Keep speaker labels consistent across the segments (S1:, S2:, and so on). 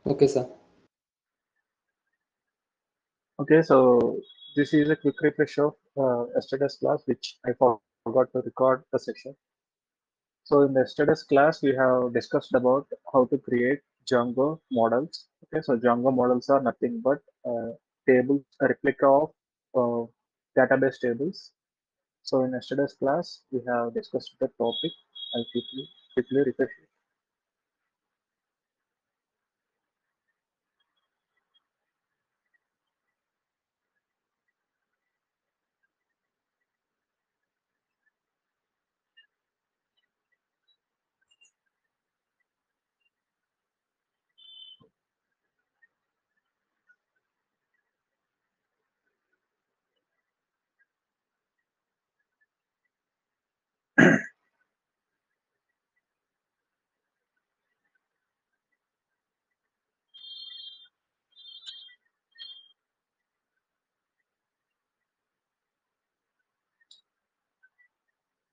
S1: Okay, sir.
S2: Okay, so this is a quick refresh of yesterday's class, which I forgot to record the section. So in the yesterday's class, we have discussed about how to create Django models. Okay, so Django models are nothing but tables, a replica of uh, database tables. So in yesterday's class, we have discussed the topic. I'll quickly refresh it.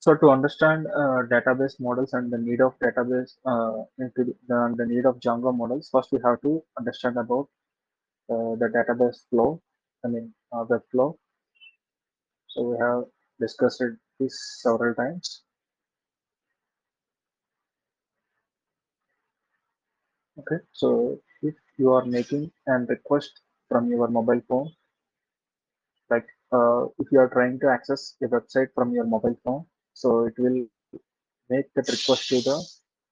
S2: So to understand database models and the need of database into the need of Django models, first we have to understand about the database flow, web flow. So we have discussed this several times. Okay, so if you are making an request from your mobile phone, like if you are trying to access a website from your mobile phone, so it will make that request to the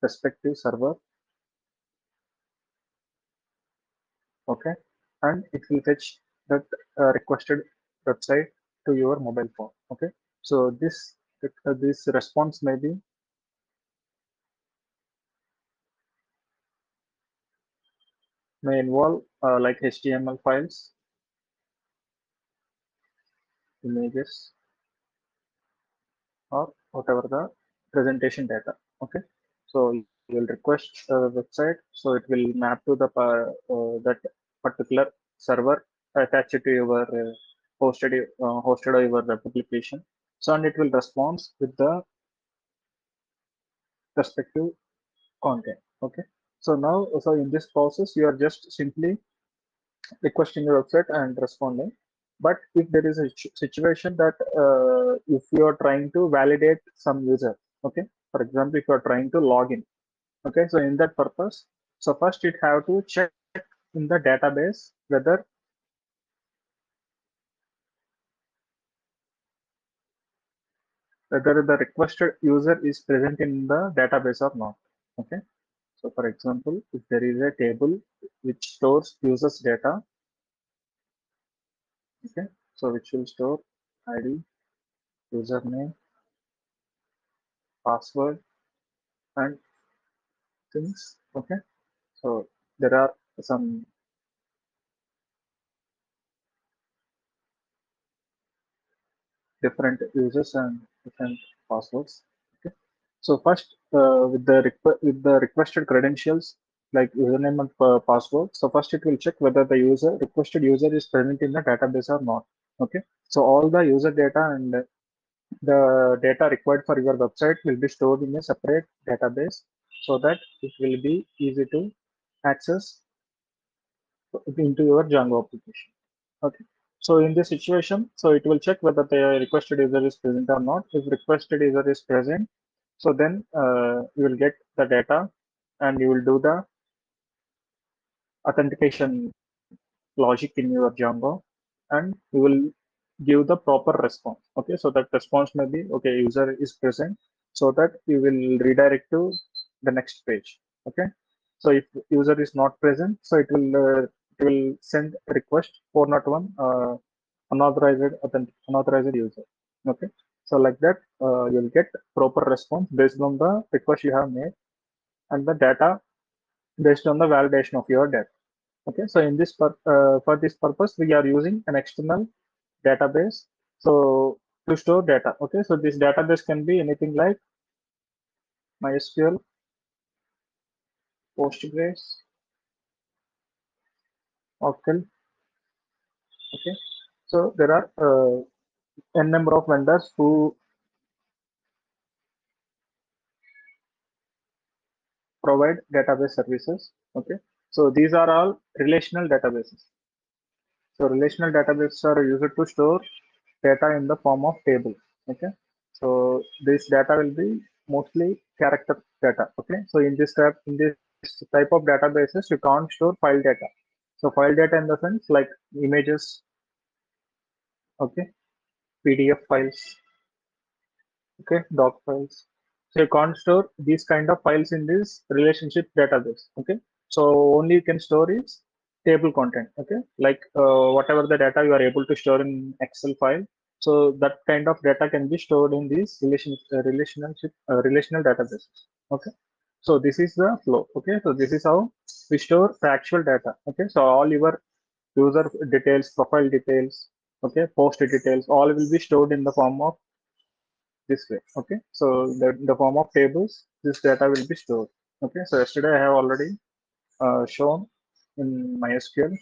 S2: respective server, okay, and it will fetch that requested website to your mobile phone, okay. So this response may involve like HTML files, images, or whatever the presentation data. Okay, so you will request a website, so it will map to the that particular server attached to your hosted or your web application. So and it will respond with the respective content. Okay, so now so in this process you are just simply requesting your website and responding. But if there is a situation that if you are trying to validate some user, okay, for example, if you are trying to log in, okay, so in that purpose, so first it have to check in the database whether the requested user is present in the database or not. Okay, so for example, if there is a table which stores users data, okay, so which will store ID, username, password, and things. Okay, so there are some different users and different passwords. Okay, so first with the requested credentials like username and password. So first it will check whether the requested user is present in the database or not. Okay, so all the user data and the data required for your website will be stored in a separate database so that it will be easy to access into your Django application. Okay. So in this situation, so it will check whether the requested user is present or not. If requested user is present, so then you will get the data and you will do the authentication logic in your Django and you will give the proper response. Okay. So that response may be, okay, user is present so that you will redirect to the next page. Okay. So if user is not present, so it will send a request 401 unauthorized user. Okay, so like that you'll get proper response based on the request you have made and the data based on the validation of your data. Okay, so in this for this purpose we are using an external database so to store data. Okay, so this database can be anything like MySQL, Postgres, Oracle. Okay, so there are n number of vendors who provide database services. Okay, So these are all relational databases. So relational databases are used to store data in the form of tables. Okay. So this data will be mostly character data. Okay. So in this type of databases, you can't store file data. So file data in the sense like images, okay, PDF files, okay, doc files. So you can't store these kind of files in this relationship database. Okay. So only you can store is table content. Okay. Like whatever the data you are able to store in Excel file. So that kind of data can be stored in these relational databases. Okay. So this is the flow. Okay. So this is how we store the actual data. Okay. So all your user details, profile details, okay, post details, all will be stored in the form of this way. Okay. So the form of tables, this data will be stored. Okay. So yesterday I have already shown in MySQL.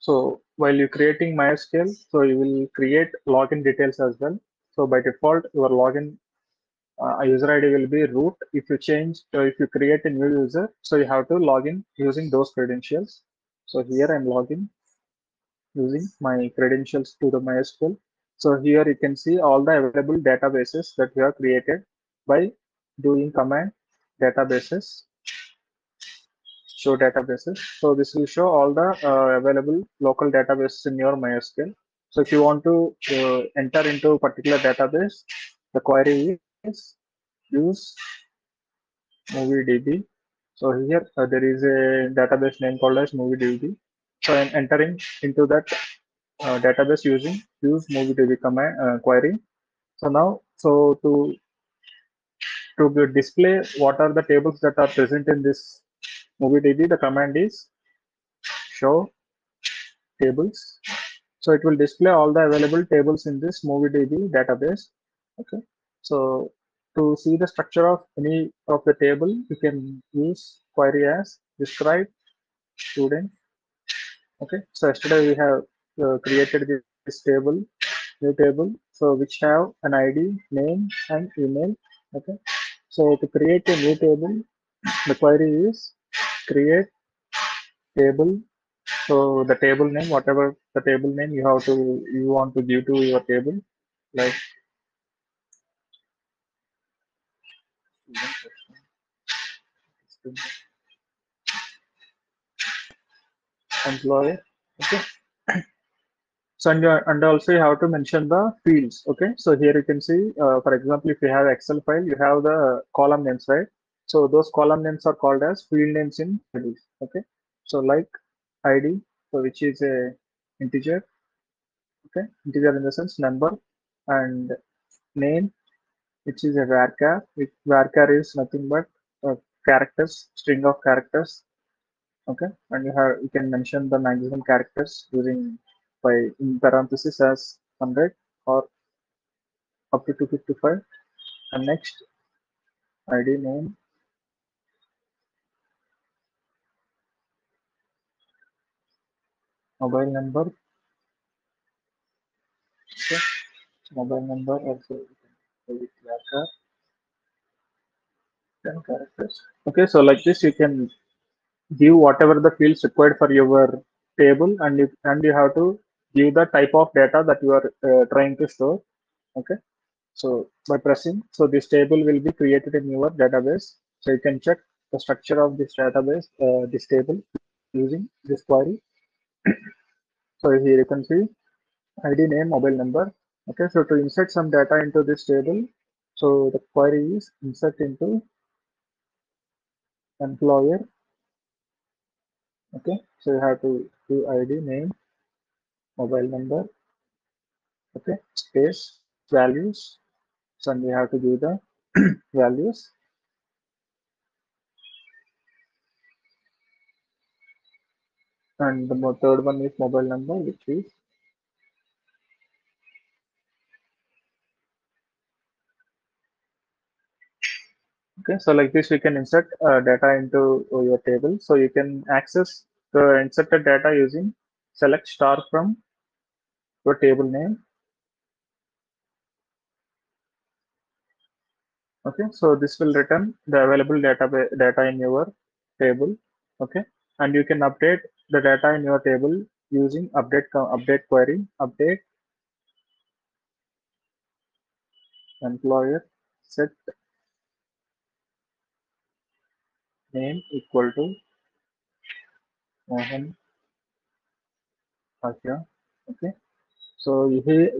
S2: So while you're creating MySQL, so you will create login details as well. So by default your login user ID will be root. If you change, if you create a new user, so you have to log in using those credentials. So here I'm logging using my credentials to the MySQL. So here you can see all the available databases that we have created by doing command databases, show databases. So this will show all the available local databases in your MySQL. So if you want to enter into a particular database, the query is use MovieDB. So here there is a database name called as MovieDB. So I'm entering into that database using use MovieDB command query. So now, so to display what are the tables that are present in this MovieDB, the command is show tables. So it will display all the available tables in this MovieDB database. Okay. So to see the structure of any of the table, you can use query as describe student. Okay. So yesterday we have created this table, new table, so which have an ID, name, and email. Okay. So to create a new table, the query is create table. So the table name, whatever the table name you want to give to your table, like employer. Okay. So and also you have to mention the fields. Okay. So here you can see, for example, if you have Excel file, you have the column names, right? So those column names are called as field names in tables. Okay. So like ID, so which is a integer. Okay. Integer in the sense number, and name, which is a varchar. Varchar is nothing but characters, string of characters. Okay, and you can mention the maximum characters using by in parenthesis as 100 or up to 255. And next ID name, mobile number. Okay, mobile number also with varchar 10 characters. Okay, so like this you can give whatever the fields required for your table, and you have to give the type of data that you are trying to store. Okay. So by pressing, so this table will be created in your database. So you can check the structure of this database, this table using this query. So here you can see ID name, mobile number. Okay, so to insert some data into this table, so the query is insert into employer. Okay, so you have to do ID name, mobile number. Okay, space values. So we have to give the values. And the third one is mobile number, which is okay. So like this, we can insert data into your table. So you can access the inserted data using select star from your table name. Okay. So this will return the available data in your table. Okay, and you can update the data in your table using update query, update employer set name equal to Mohan Asya. Okay, so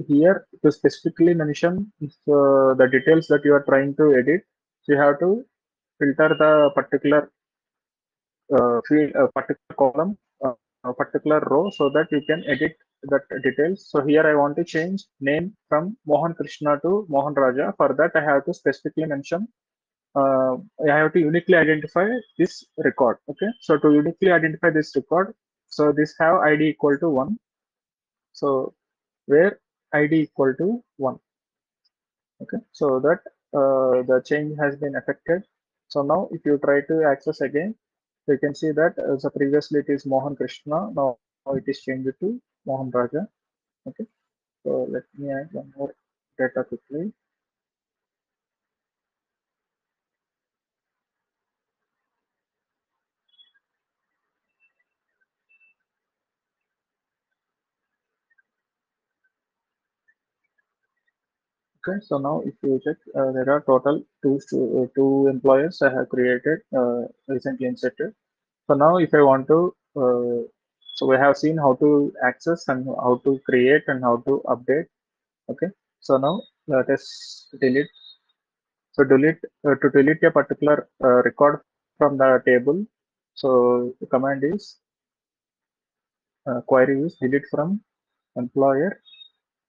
S2: here to specifically mention the details that you are trying to edit, so you have to filter the particular field, a particular column, a particular row, so that you can edit that details. So here I want to change name from Mohan Krishna to Mohan Raja. For that, I have to specifically mention. I have to uniquely identify this record. Okay, so to uniquely identify this record, so this have ID equal to 1. So where ID equal to 1. Okay, so that the change has been affected. So now if you try to access again, you can see that so previously it is Mohan Krishna, now it is changed to Mohan Raja. Okay, so let me add one more data quickly. Okay, so now if you check, there are total two employers I have created recently inserted. So now if I want to, so we have seen how to access and how to create and how to update. Okay, so now let us delete. So to delete a particular record from the table. So the command is query is delete from employer,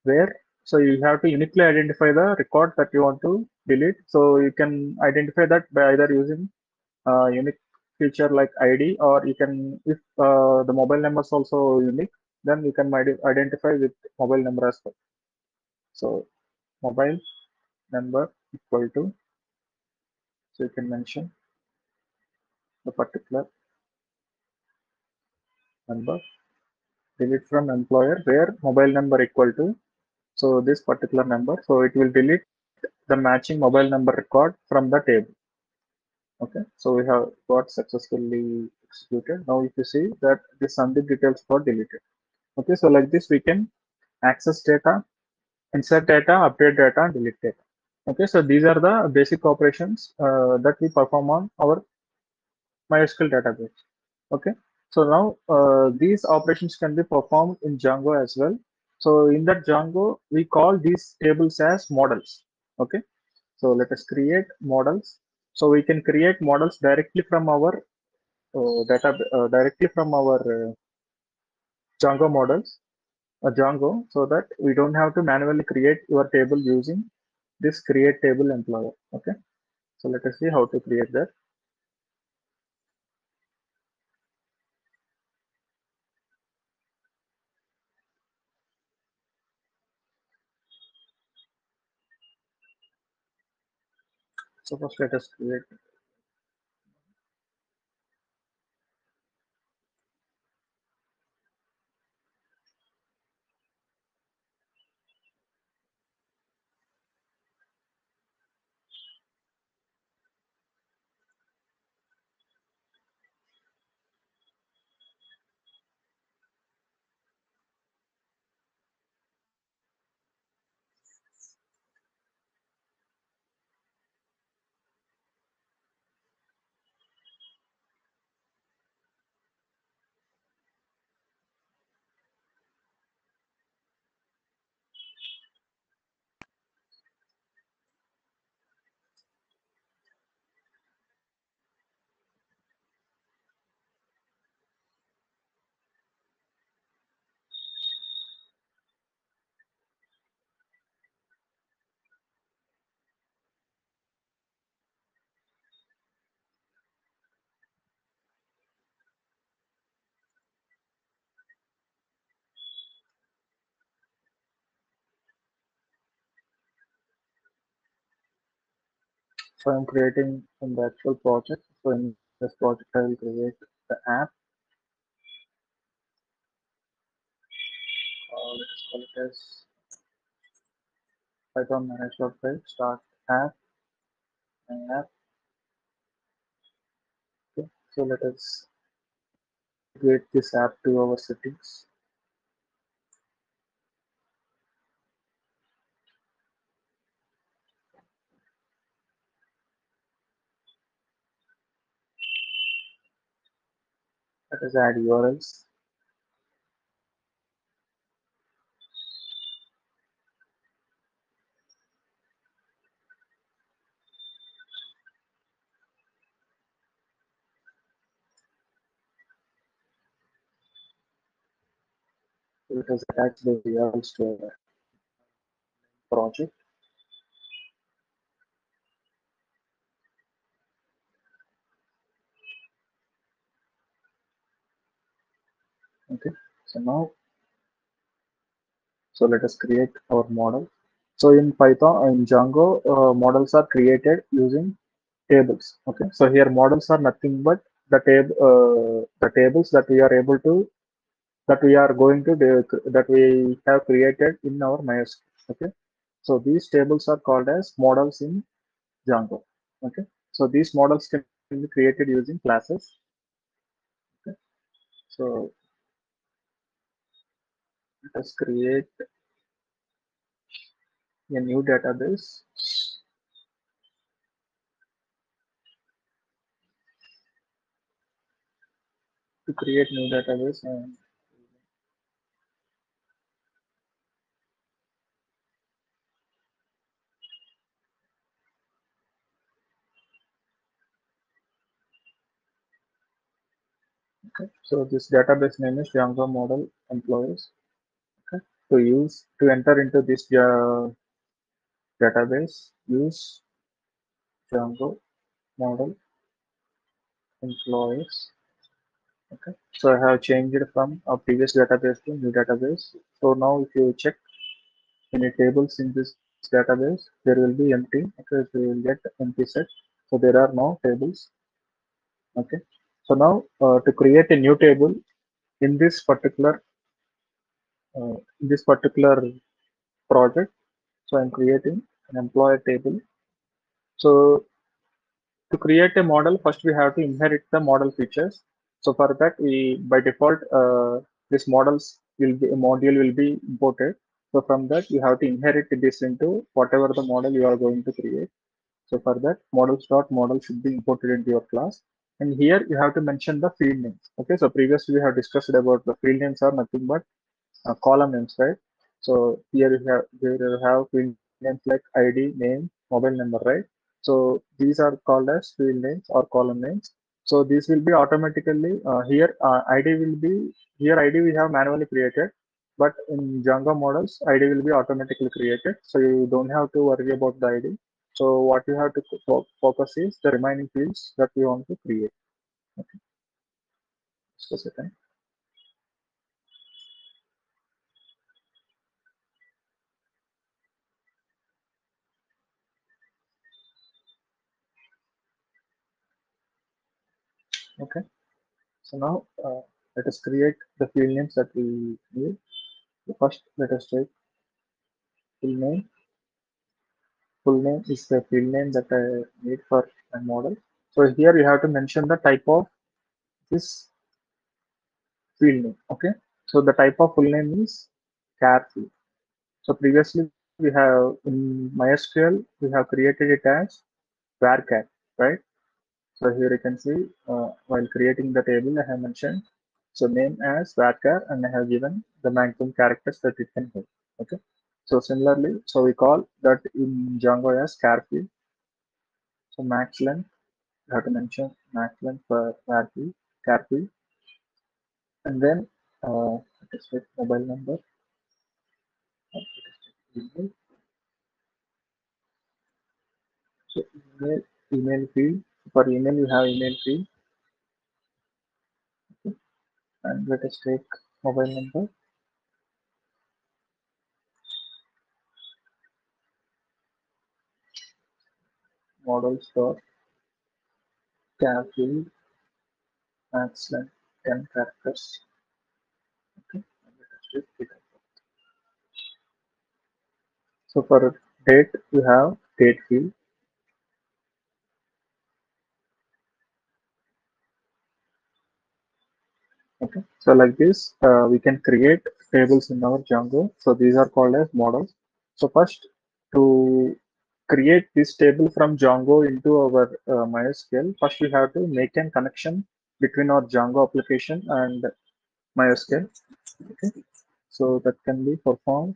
S2: where so you have to uniquely identify the record that you want to delete. So you can identify that by either using unique feature like ID, or you can, if the mobile number is also unique, then you can identify with mobile number as well. So mobile number equal to, so you can mention the particular number, delete from employer, where mobile number equal to, so this particular number, so it will delete the matching mobile number record from the table. Okay, so we have got successfully executed. Now if you see that the Sandeep details got deleted. Okay, so like this we can access data, insert data, update data, and delete data. Okay, so these are the basic operations that we perform on our MySQL database. Okay, so now these operations can be performed in Django as well. So in that Django, we call these tables as models. Okay, so let us create models. So we can create models directly from our directly from our Django models, Django, so that we don't have to manually create your table using this create table employer. Okay, so let us see how to create that. So first let us create. So I'm creating in the actual project. So in this project, I will create the app. Let us call it as Python manage.py start app and app. Okay. So let us integrate this app to our settings. Let us add URLs. Let us attach the URLs to our project. Okay. So now, so let us create our model. So in Python, in Django, models are created using tables. Okay. So here models are nothing but the tables that we are able to that we are going to do, that we have created in our MySQL. Okay. So these tables are called as models in Django. Okay. So these models can be created using classes. Okay. So let us create a new database. To create new database, and okay. So this database name is Django model employees. Okay. To enter into this database, use Django model employees. Okay. So I have changed it from a previous database to new database. So now if you check any tables in this database, there will be empty. Okay. So you will get empty set. So there are no tables. Okay. So now to create a new table in this particular project, so I'm creating an employee table. So to create a model, first we have to inherit the model features. So for that, we by default this module will be imported. So from that, you have to inherit this into whatever the model you are going to create. So for that, models.model should be imported into your class. And here you have to mention the field names. Okay, so previously we have discussed about the field names are nothing but column names, right? So here you have field names like ID, name, mobile number, right? So these are called as field names or column names. So these will be automatically here ID will be here ID we have manually created, but in Django models ID will be automatically created. So you don't have to worry about the ID. So what you have to focus is the remaining fields that you want to create. Okay, just a second. Okay. So now let us create the field names that we need. First, let us take full name. Full name is the field name that I need for my model. So here you have to mention the type of this field name. Okay. So the type of full name is char field. So previously we have in MySQL we have created it as varchar, right? So here you can see while creating the table I have mentioned so name as varchar and I have given the maximum characters that it can hold. Okay. So similarly, so we call that in Django as char field. So max length, you have to mention max length for char field, and then let us take mobile number. Let us take email. So email field. For email you have email field, and let us take mobile number. Models dot char field max length 10 characters. Okay, and let us take date. So for date you have date field. Okay, so like this, we can create tables in our Django. So these are called as models. So first, to create this table from Django into our MySQL, first we have to make a connection between our Django application and MySQL. Okay, so that can be performed.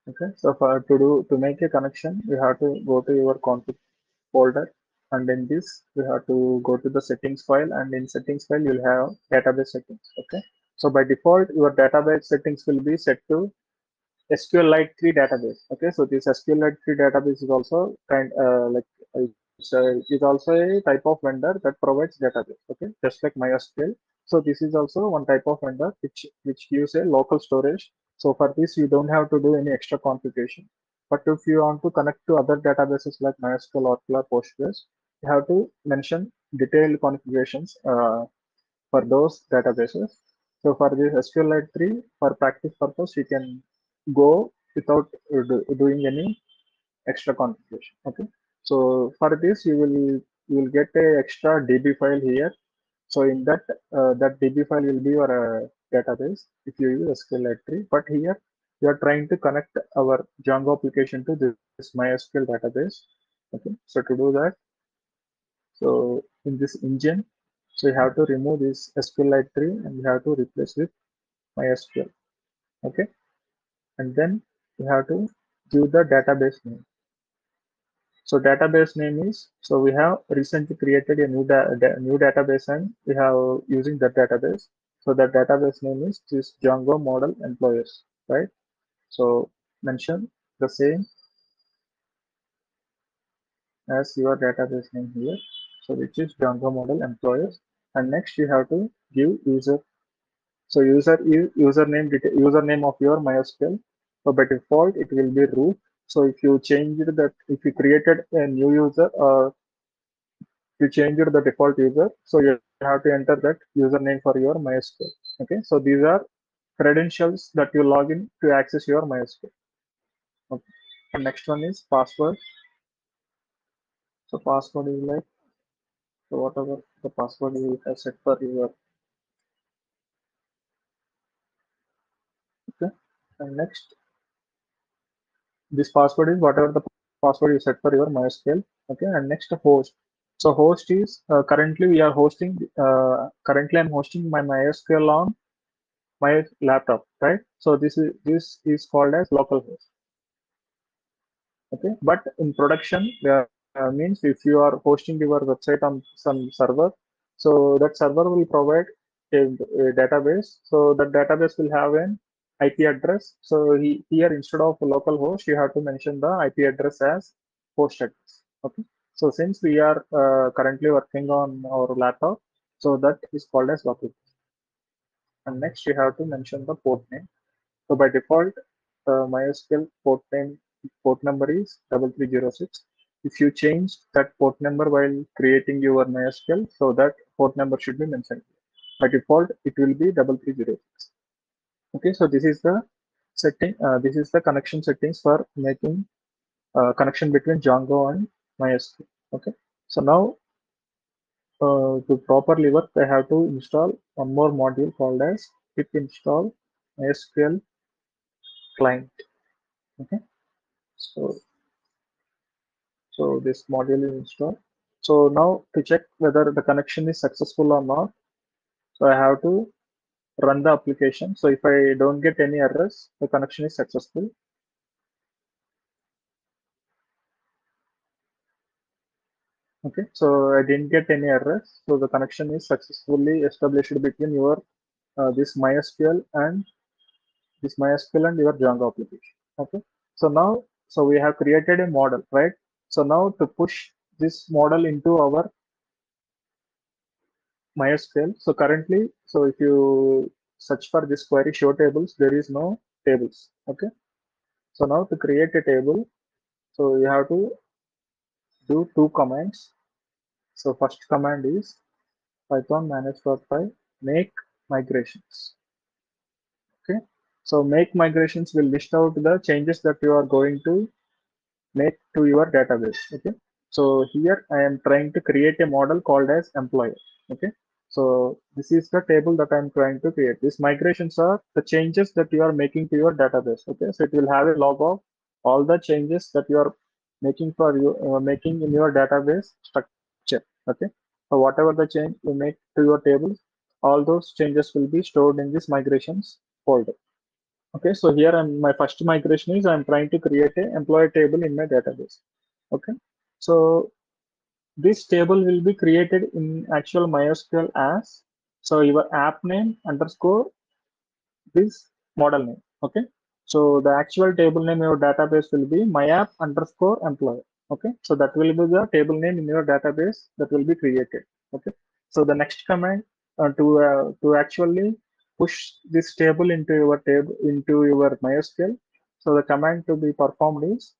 S2: Okay, so for to make a connection, we have to go to your config folder, and in this we have to go to the settings file, and in settings file you'll have database settings. Okay, so by default your database settings will be set to SQLite 3 database. Okay, so this SQLite 3 database is also kind is also a type of vendor that provides database. Okay, just like MySQL. So this is also one type of vendor which gives a local storage. So for this you don't have to do any extra configuration. But if you want to connect to other databases like MySQL, Oracle, or Postgres, you have to mention detailed configurations for those databases. So for this SQLite 3, for practice purpose, you can go without doing any extra configuration. Okay. So for this, you will get a extra DB file here. So in that that DB file will be your database if you use SQLite 3. But here we are trying to connect our Django application to this MySQL database. Okay. So to do that, so in this engine, so you have to remove this SQLite 3 and you have to replace with MySQL. Okay, and then you have to give the database name. So database name is, so we have recently created a new database and we have using that database. So that database name is this Django model employers, right? So mention the same as your database name here. So which is Django model employers, and next you have to give user. So username of your MySQL. So by default it will be root. So if you change that, if you created a new user or you changed the default user, so you have to enter that username for your MySQL. Okay, so these are credentials that you log in to access your MySQL. Okay. And next one is password. So password is like, so whatever the password you have set for your, okay. And next, this password is whatever the password you set for your MySQL. Okay, and next host. So host is currently we are hosting. Currently I'm hosting my MySQL on my laptop, right? So this is called as localhost. Okay, but in production means if you are hosting your website on some server, so that server will provide a database. So that database will have an IP address. So here instead of local host you have to mention the IP address as host address. Okay, so since we are currently working on our laptop, so that is called as local. And next you have to mention the port name. So by default, MySQL port number is 3306. If you change that port number while creating your MySQL, so that port number should be mentioned. By default, it will be 3306. Okay, so this is the setting. This is the connection settings for making connection between Django and MySQL. Okay, so now to properly work, I have to install one more module called as pip install MySQL client. Okay, so this module is installed. So now to check whether the connection is successful or not, so I have to run the application. So if I don't get any errors, the connection is successful. Okay, so I didn't get any errors. So the connection is successfully established between your this MySQL and your Django application. Okay, so now we have created a model, right? So now to push this model into our MySQL. So currently, so if you search for this query show tables, there is no tables. Okay. So now to create a table, so you have to do two commands. So first command is python manage.py make migrations. Okay. So make migrations will list out the changes that you are going to make to your database. Okay. So here I am trying to create a model called as employer. Okay. So this is the table that I'm trying to create. These migrations are the changes that you are making to your database. Okay. So it will have a log of all the changes that you are making in your database structure. Okay. So whatever the change you make to your tables, all those changes will be stored in this migrations folder. Okay, so here my first migration is I'm trying to create a employee table in my database. Okay, so this table will be created in actual MySQL as so your app name underscore this model name. Okay, so the actual table name in your database will be myapp underscore employer. Okay, so that will be the table name in your database that will be created. Okay, so the next command to actually push this table into your MySQL. So the command to be performed is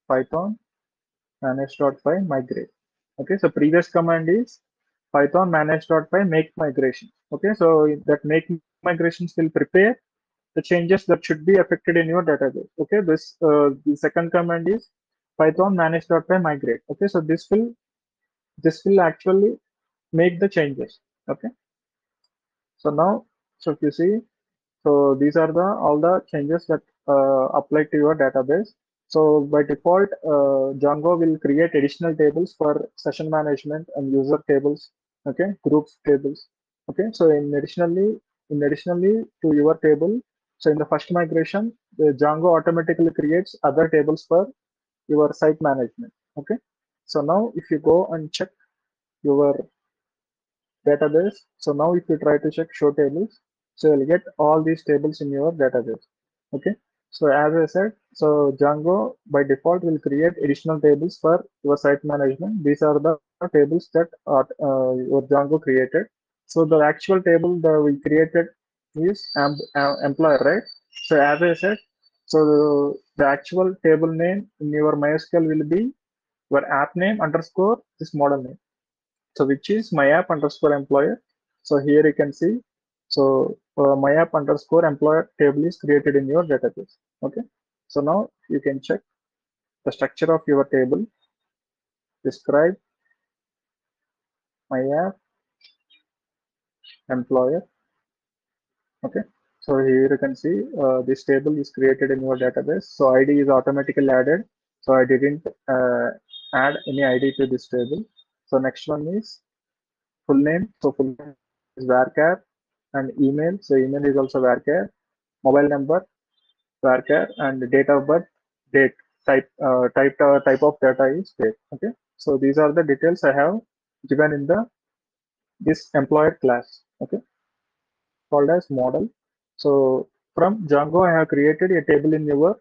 S2: python manage.py migrate. Okay, so previous command is python manage.py make migration. Okay, so that make migrations will prepare the changes that should be affected in your database. Okay, the second command is python manage.py migrate. Okay, so this will actually make the changes. Okay, so now so if you see, so these are the all the changes that apply to your database. So by default, Django will create additional tables for session management and user tables. Okay, groups tables. Okay, so in additionally to your table, so in the first migration, the Django automatically creates other tables for your site management. Okay, so now if you go and check your database. So now if you try to check show tables, so you'll get all these tables in your database. Okay. So as I said, so Django by default will create additional tables for your site management. These are the tables that are your Django created. So the actual table that we created is employer, right? So as I said, so the actual table name in your MySQL will be your app name underscore this model name. So which is my app underscore employer. So here you can see, so my app underscore employer table is created in your database. Okay. So now you can check the structure of your table, describe my app employer. Okay. So here you can see this table is created in your database. So ID is automatically added. So I didn't add any ID to this table. So next one is full name. So full name is varchar and email. So email is also varchar. Mobile number varchar and date of birth date type of data is date. Okay, so these are the details I have given in the this employer class. Okay, called as model. So from Django I have created a table in your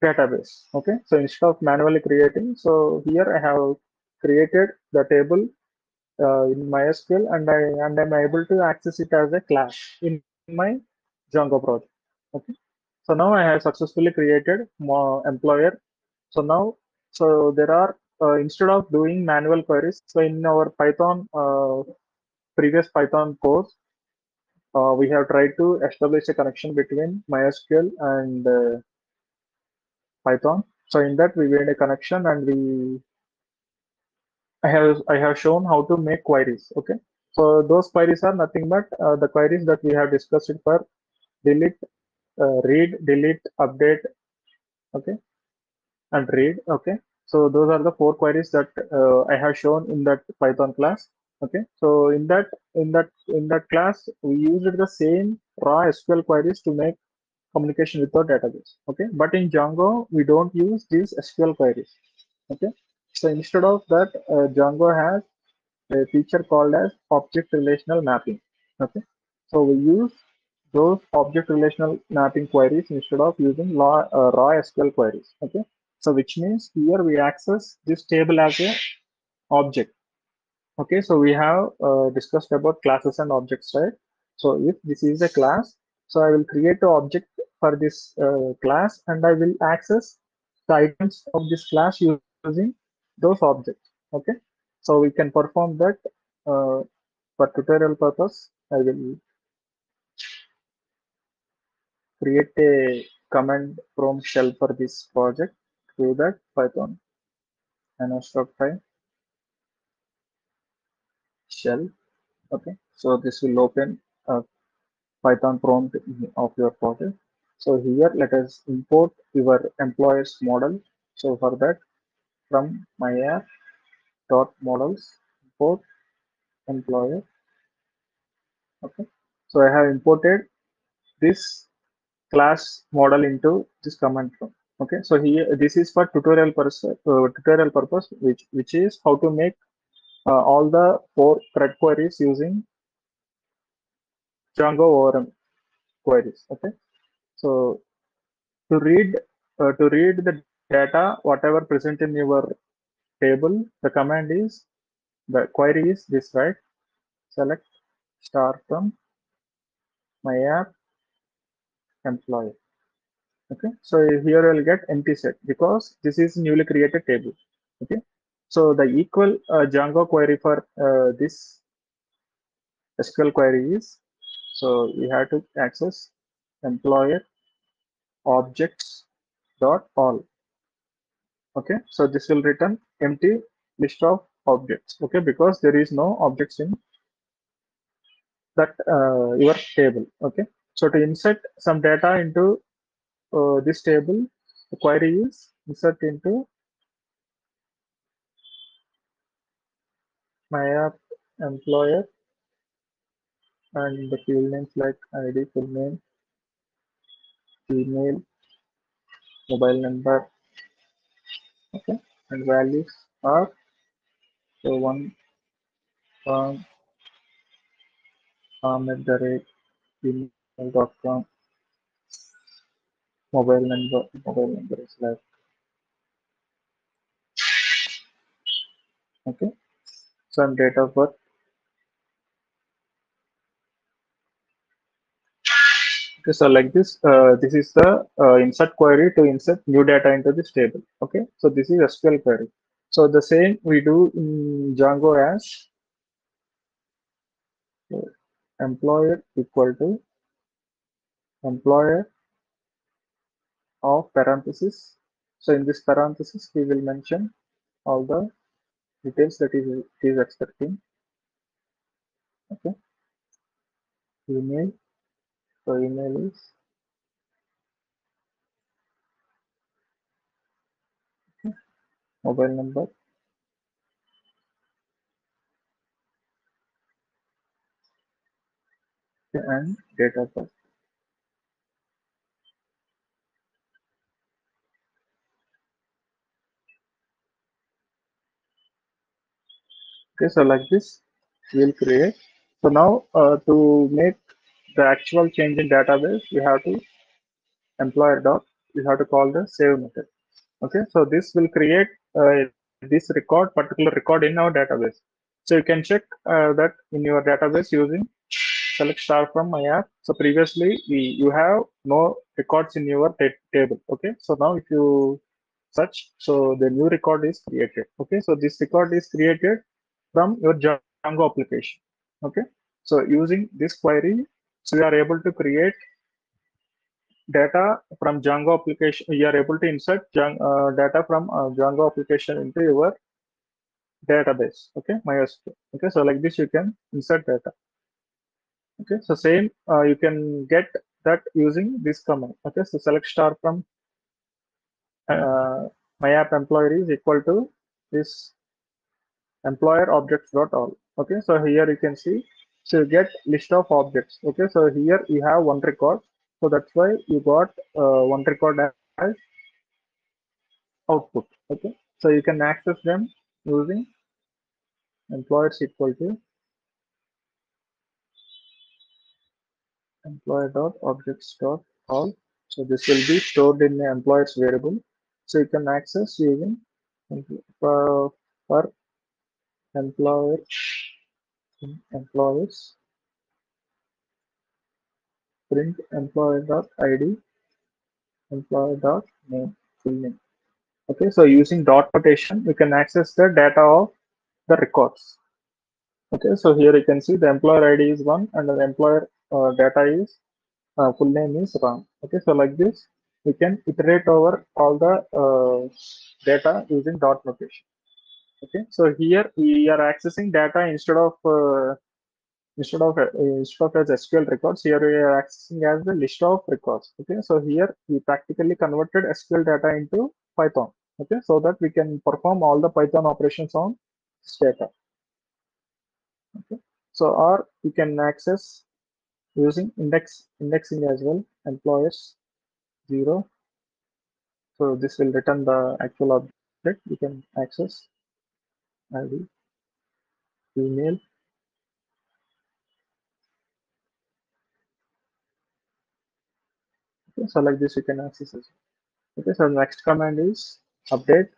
S2: database. Okay, so instead of manually creating, so here I have created the table in MySQL and I'm able to access it as a class in my Django project. Okay, so now I have successfully created employer. So now, so there are instead of doing manual queries, so in our Python previous Python course, we have tried to establish a connection between MySQL and Python. So in that we made a connection and I have shown how to make queries. Okay, so those queries are nothing but the queries that we have discussed for delete, read, delete, update. Okay, and read. Okay, so those are the four queries that I have shown in that Python class. Okay, so in that class we used the same raw SQL queries to make communication with our database. Okay, but in Django we don't use these SQL queries. Okay, so instead of that, Django has a feature called as object relational mapping. Okay, so we use those object relational mapping queries instead of using raw SQL queries. Okay, so which means here we access this table as a object. Okay, so we have discussed about classes and objects, right? So if this is a class, so I will create an object for this class and I will access the items of this class using those objects. Okay, so we can perform that uh, for tutorial purpose. I will create a command prompt shell for this project. Do that Python and shell. Okay, so this will open a Python prompt of your project. So here let us import your employer's model. So for that, from my app dot models import employer. Okay, so I have imported this class model into this command prompt. Okay, so here this is for tutorial purpose, which is how to make all the 4 thread queries using Django ORM queries. Okay, so to read the data whatever present in your table, the command is the query is this, right? Select star from my app employee. Okay, so here we'll get empty set because this is newly created table. Okay, so the equal Django query for this SQL query is, so we have to access employer objects dot all. Okay, so this will return empty list of objects. Okay, because there is no objects in that your table. Okay, so to insert some data into this table, the query is insert into my app employer and the field names like ID, full name, email, mobile number. Okay, and values are so one at the rate email.com. Mobile number is like, okay, some date of birth. Okay, so like this, this is the insert query to insert new data into this table. Okay, so this is SQL query. So the same we do in Django as employer equal to employer of parenthesis. So in this parenthesis, we will mention all the details that it is expecting. Okay, email. So email is mobile number. Okay, and date of birth. Okay, so like this, we'll create. So now to make the actual change in database, we have to employer dot. We have to call the save method. Okay, so this will create this particular record in our database. So you can check that in your database using select star from my app. So previously you have no records in your table. Okay, so now if you search, so the new record is created. Okay, so this record is created from your Django application. Okay, so using this query, so we are able to create data from Django application. You are able to insert data from Django application into your database. Okay, MySQL. Okay, so like this you can insert data. Okay, so same you can get that using this command. Okay, so select star from my app employer is equal to this employer objects dot all. Okay, so here you can see, so you get list of objects. Okay, so here you have one record, so that's why you got one record as output. Okay, so you can access them using employers equal to employer dot objects dot all. So this will be stored in the employers variable, so you can access using for employer employers print employer dot id employer dot name full name. Okay, so using dot notation you can access the data of the records. Okay, so here you can see the employer id is one and the employer data is full name is Ram. Okay, so like this, we can iterate over all the data using dot notation. Okay, so here we are accessing data instead of as SQL records. Here we are accessing as the list of records. Okay, so here we practically converted SQL data into Python. Okay, so that we can perform all the Python operations on this data. Okay, so or we can access using indexing as well. Employers 0. So this will return the actual object. We can access ID, email. Okay, so like this we can access it. Okay, so next command is update.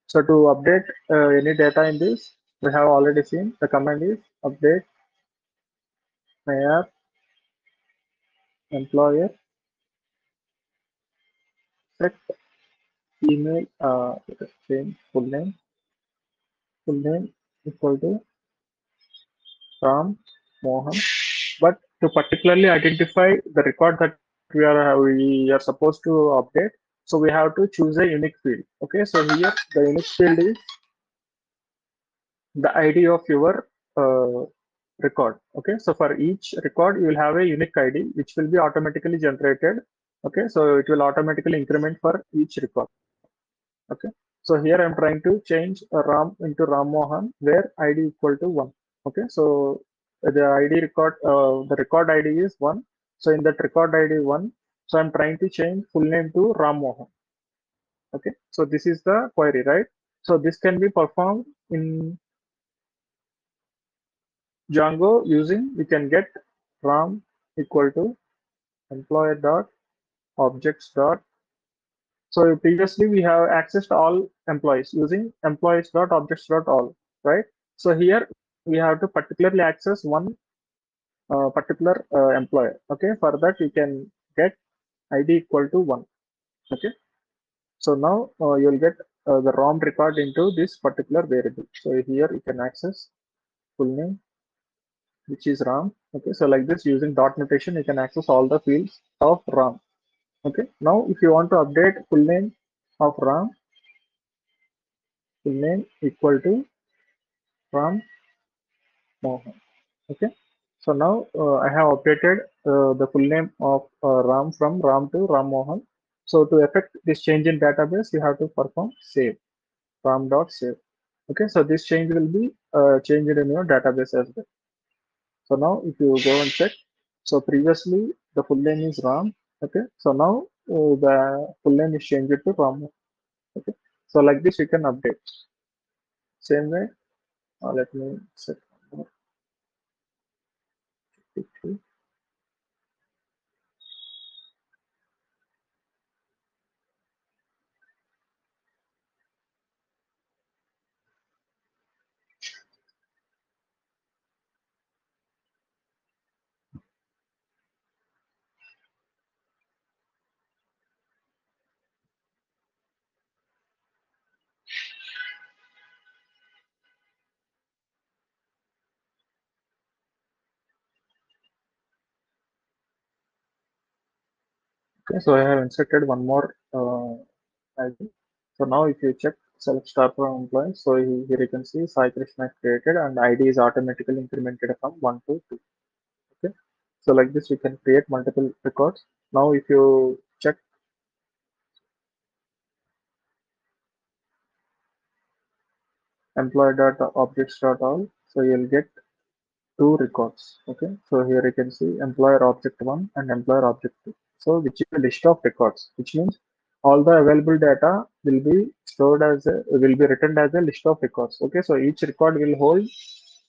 S2: So to update any data in this, we have already seen the command is update mayor employer set email same full name equal to Ram Mohan. But to particularly identify the record that we are supposed to update, so we have to choose a unique field. Okay, so here the unique field is the ID of your record. Okay, so for each record you will have a unique ID which will be automatically generated. Okay, so it will automatically increment for each record. Okay, so here I'm trying to change Ram into Ram Mohan where ID equal to 1. Okay, so the ID record the record ID is 1. So in that record ID 1, so I'm trying to change full name to Ram Mohan. Okay, so this is the query, right? So this can be performed in Django using, we can get Ram equal to employer dot objects dot. So previously we have accessed all employees using employees dot objects dot all, right? So here we have to particularly access one particular employer. Okay, for that we can get ID equal to 1. Okay, so now you'll get the ROM record into this particular variable. So here you can access full name, which is RAM. Okay, so like this using dot notation, you can access all the fields of RAM. Okay, now if you want to update full name of RAM, full name equal to RAM Mohan. Okay, so now I have updated the full name of RAM from RAM to Ram Mohan. So to effect this change in database, you have to perform save ram dot save. Okay, so this change will be changed in your database as well. So now if you go and check, so previously the full name is Ram. Okay, so now the full name is changed to Ram. Okay, so like this you can update. Same way, let me set. Okay, so I have inserted one more ID. So now if you check select star from employee, so here you can see Sai Krishna is created and ID is automatically incremented from 1 to 2. Okay, so like this we can create multiple records. Now if you check employee dot objects dot all, so you'll get two records. Okay, so here you can see employer object 1 and employer object 2. So which is a list of records, which means all the available data will be stored as will be written as a list of records. Okay, so each record will hold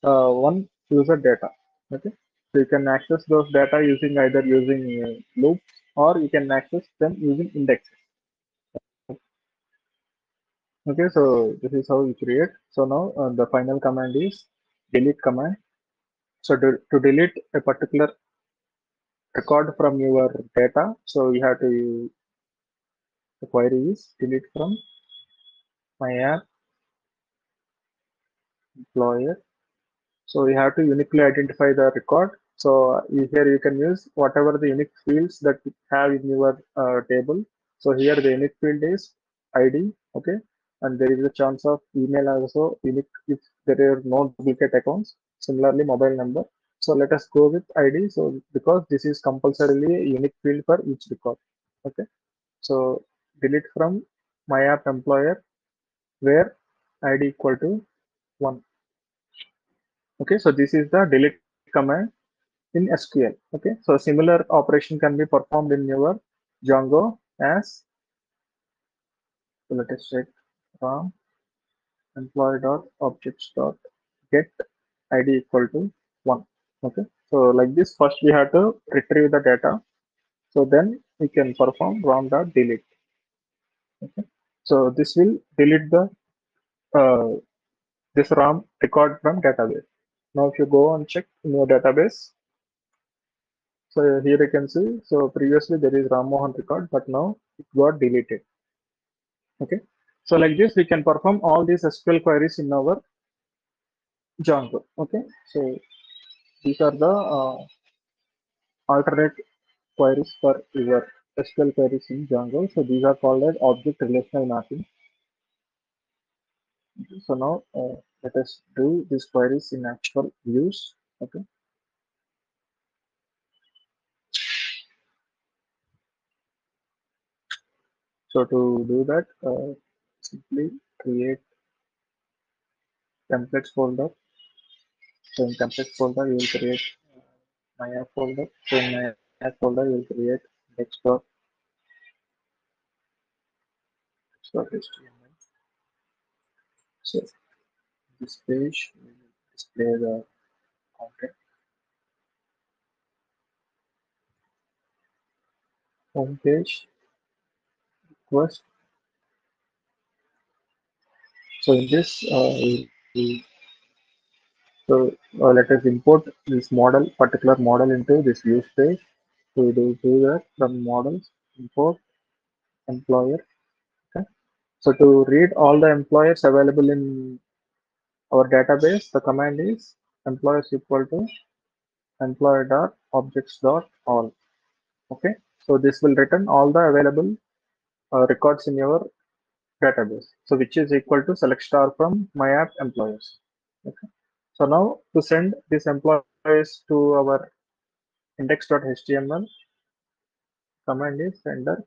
S2: one user data. Okay, so you can access those data using either using loops or you can access them using indexes. Okay, so this is how you create. So now the final command is delete command. So to delete a particular record from your data, so you have to the query is delete from my app employer. So you have to uniquely identify the record. So here you can use whatever the unique fields that you have in your table. So here the unique field is ID, okay, and there is a chance of email also unique if there are no duplicate accounts. Similarly, mobile number. So let us go with ID. So because this is compulsorily a unique field for each record, okay. So delete from my app employer where ID equal to 1. Okay, so this is the delete command in SQL. Okay, so similar operation can be performed in your Django as, so let us check from employee dot objects dot get ID equal to 1. Okay, so like this, first we have to retrieve the data. So then we can perform rom dot delete. Okay, so this will delete the uh, this RAM record from database. Now if you go and check in your database, so here you can see, so previously there is Ram Mohan record, but now it got deleted. Okay, so like this we can perform all these SQL queries in our Django. Okay, so these are the alternate queries for your SQL queries in Django. So these are called as object relational mapping. Okay, so now let us do these queries in actual views. Okay, so to do that, simply create templates folder. So in templates folder you will create my app folder. So in my app folder you will create desktop .html. So this page will display the content. Home page first. So in this, let us import this model, particular model into this use page. So we do that from models, import employer. Okay. So to read all the employers available in our database, the command is employers equal to employer dot objects dot all. Okay. So this will return all the available records in your database. So which is equal to select star from my app employers. Okay. So now to send these employees to our index.html, command is sender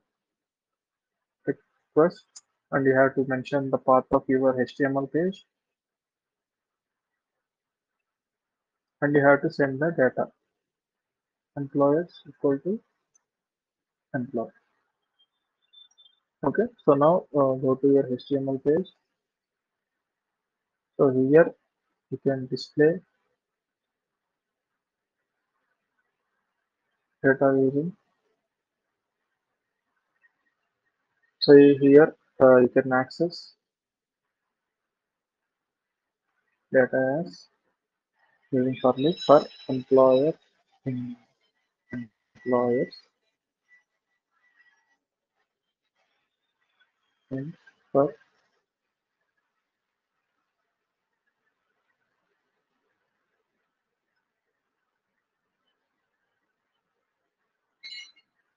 S2: request, and you have to mention the path of your HTML page, and you have to send the data employers equal to employee. Okay, so now go to your HTML page. So here you can display data using. So here you can access data as using for loop for employer in employers and for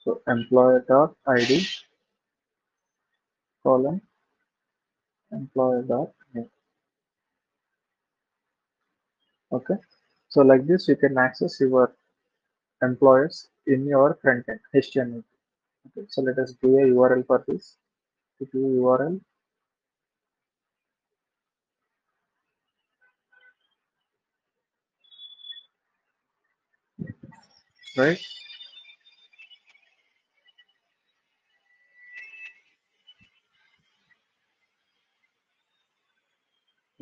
S2: so employer dot id column employer dot name. Okay, so like this you can access your employers in your front end HTML. Okay, so let us do a URL for this. To do URL, right?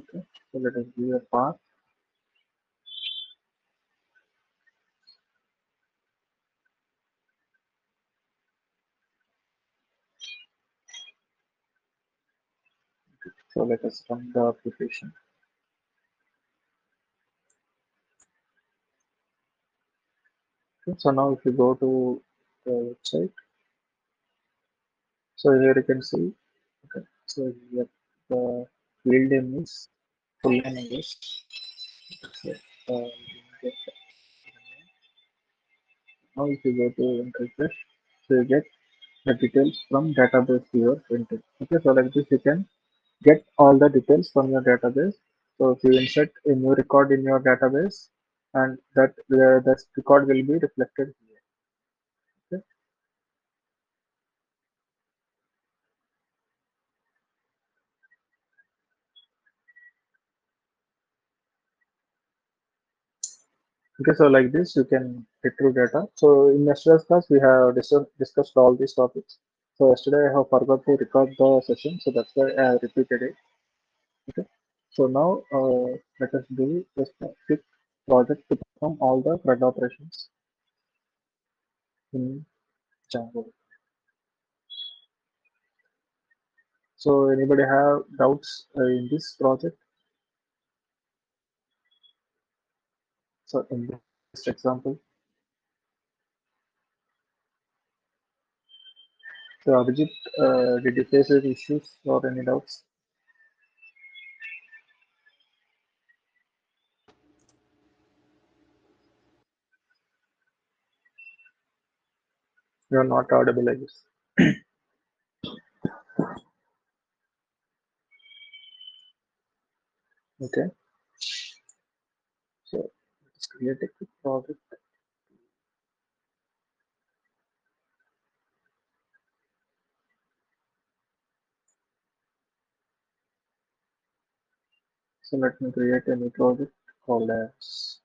S2: Okay, so let us do a path. So let us run the application. Okay, so now if you go to the website, so here you can see. Okay, so here the field name is full name is. So, uh, get Now if you go to and refresh, so you get the details from database you are printing. Okay, so like this you can get all the details from your database. So if you insert a new record in your database, and that record will be reflected here. Okay. Okay, so like this you can retrieve data. So in yesterday's class we have discussed all these topics. So yesterday I have forgot to record the session, so that's why I repeated it. Okay. So now let us do just a quick project to perform all the CRUD operations in Django. So anybody have doubts in this project? So in this example, so Abhijit, did you face any issues or any doubts? You are not audible, I guess. Okay. So let's create a quick project. So let me create a new project called as.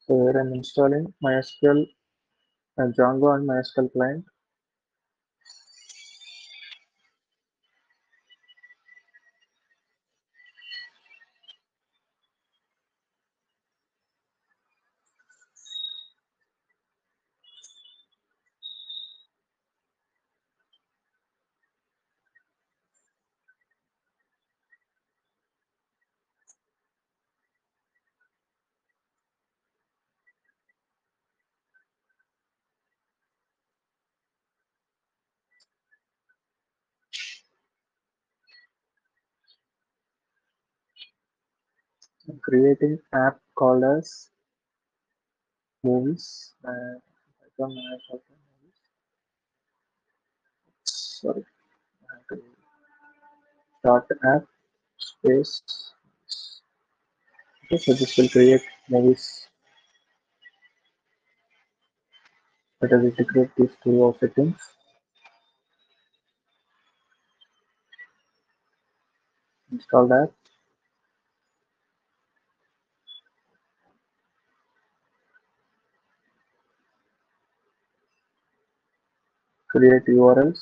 S2: So here I'm installing MySQL and Django and MySQL client. I'm creating app called as movies. Python and Python movies. Sorry. I have to start app space. Okay, so this will create movies. Let us integrate these two of settings. Install that. Create URLs.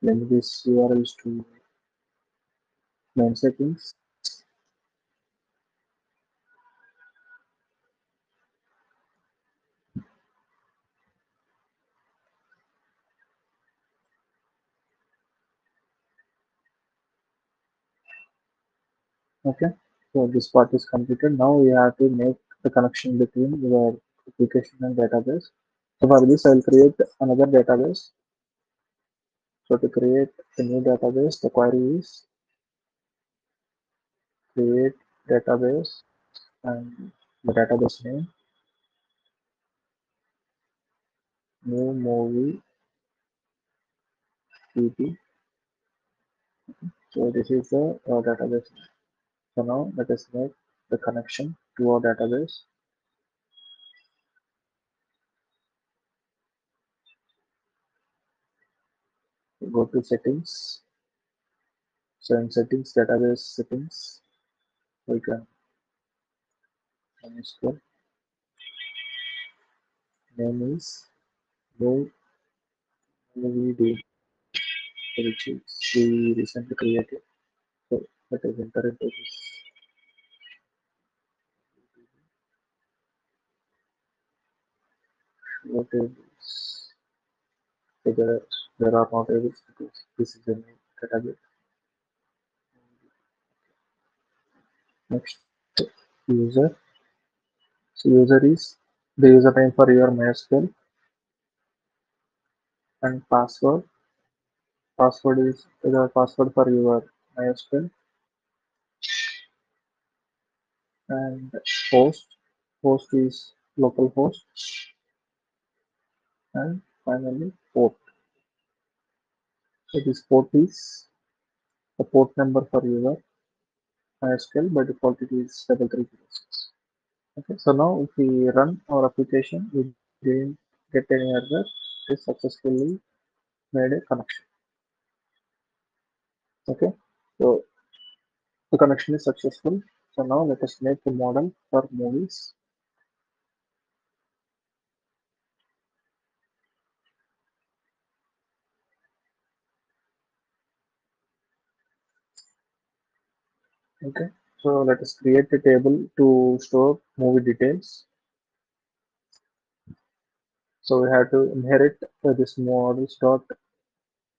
S2: Link these URLs to main settings. Okay, so this part is completed. Now we have to make the connection between your application and database. So for this, I'll create another database. So to create a new database, the query is create database and the database name. new movie PP. So this is the database. So now let us make the connection to our database. Go to settings. So in settings, database settings, we can MySQL name is new movie which is we recently created. So let us enter into this. What is this? So there are no tables because this is a new database. Next, user. So user is the username for your MySQL and password. Password is the password for your MySQL and host. Host is local host and finally port. So this port is the port number for your MySQL. By default, it is 3306. Okay, so now if we run our application, we didn't get any error. It successfully made a connection. Okay, so the connection is successful. So now let us make a model for movies. Okay, so let us create a table to store movie details. So we have to inherit this models dot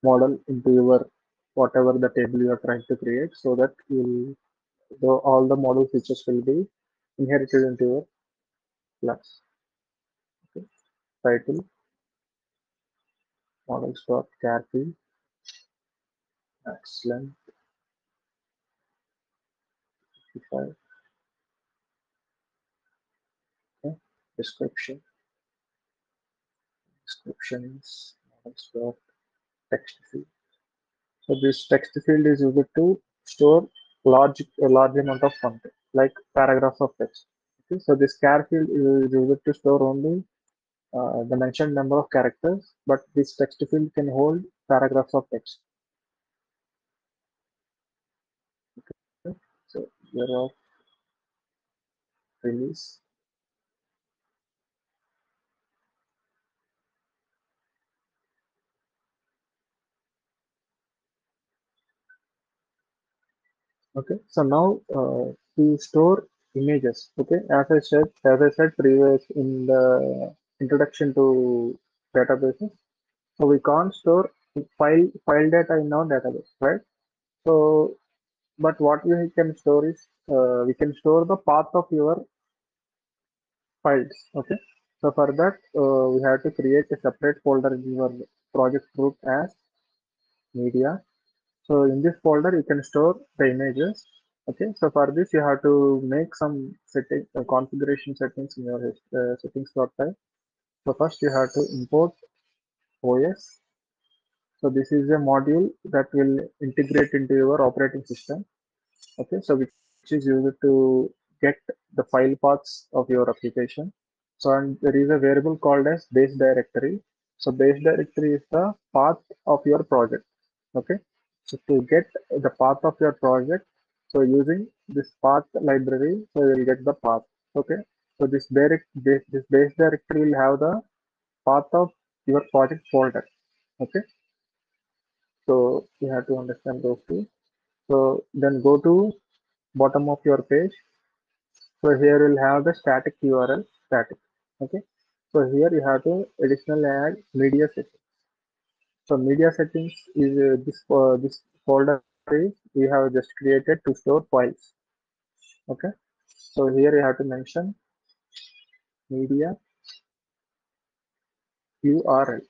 S2: model into your whatever the table you are trying to create, so that all the model features will be inherited into your class. Okay. Title models dot character excellent 55. Okay. Description is models dot text field. So this text field is used to store a large amount of content, like paragraphs of text. Okay, so this char field is used to store only the mentioned number of characters, but this text field can hold paragraphs of text. Okay, so year of release. Okay, so now to store images. Okay, as I said previous in the introduction to databases. So we can't store file data in our database, right? So, but what we can store is we can store the path of your files. Okay. So for that, we have to create a separate folder in your project root as media. So in this folder, you can store the images. Okay. So for this, you have to make some configuration settings in your settings.py. So first, you have to import OS. So this is a module that will integrate into your operating system. Okay, so which is used to get the file paths of your application. So and there is a variable called as base directory. So base directory is the path of your project. Okay, so to get the path of your project, so using this path library, so you will get the path. Okay, so this base directory will have the path of your project folder. Okay, so you have to understand those two. So then go to bottom of your page. So here you'll have the static URL static. Okay. So here you have to additionally add media settings. So media settings is this folder is we have just created to store files. Okay. So here you have to mention media URL.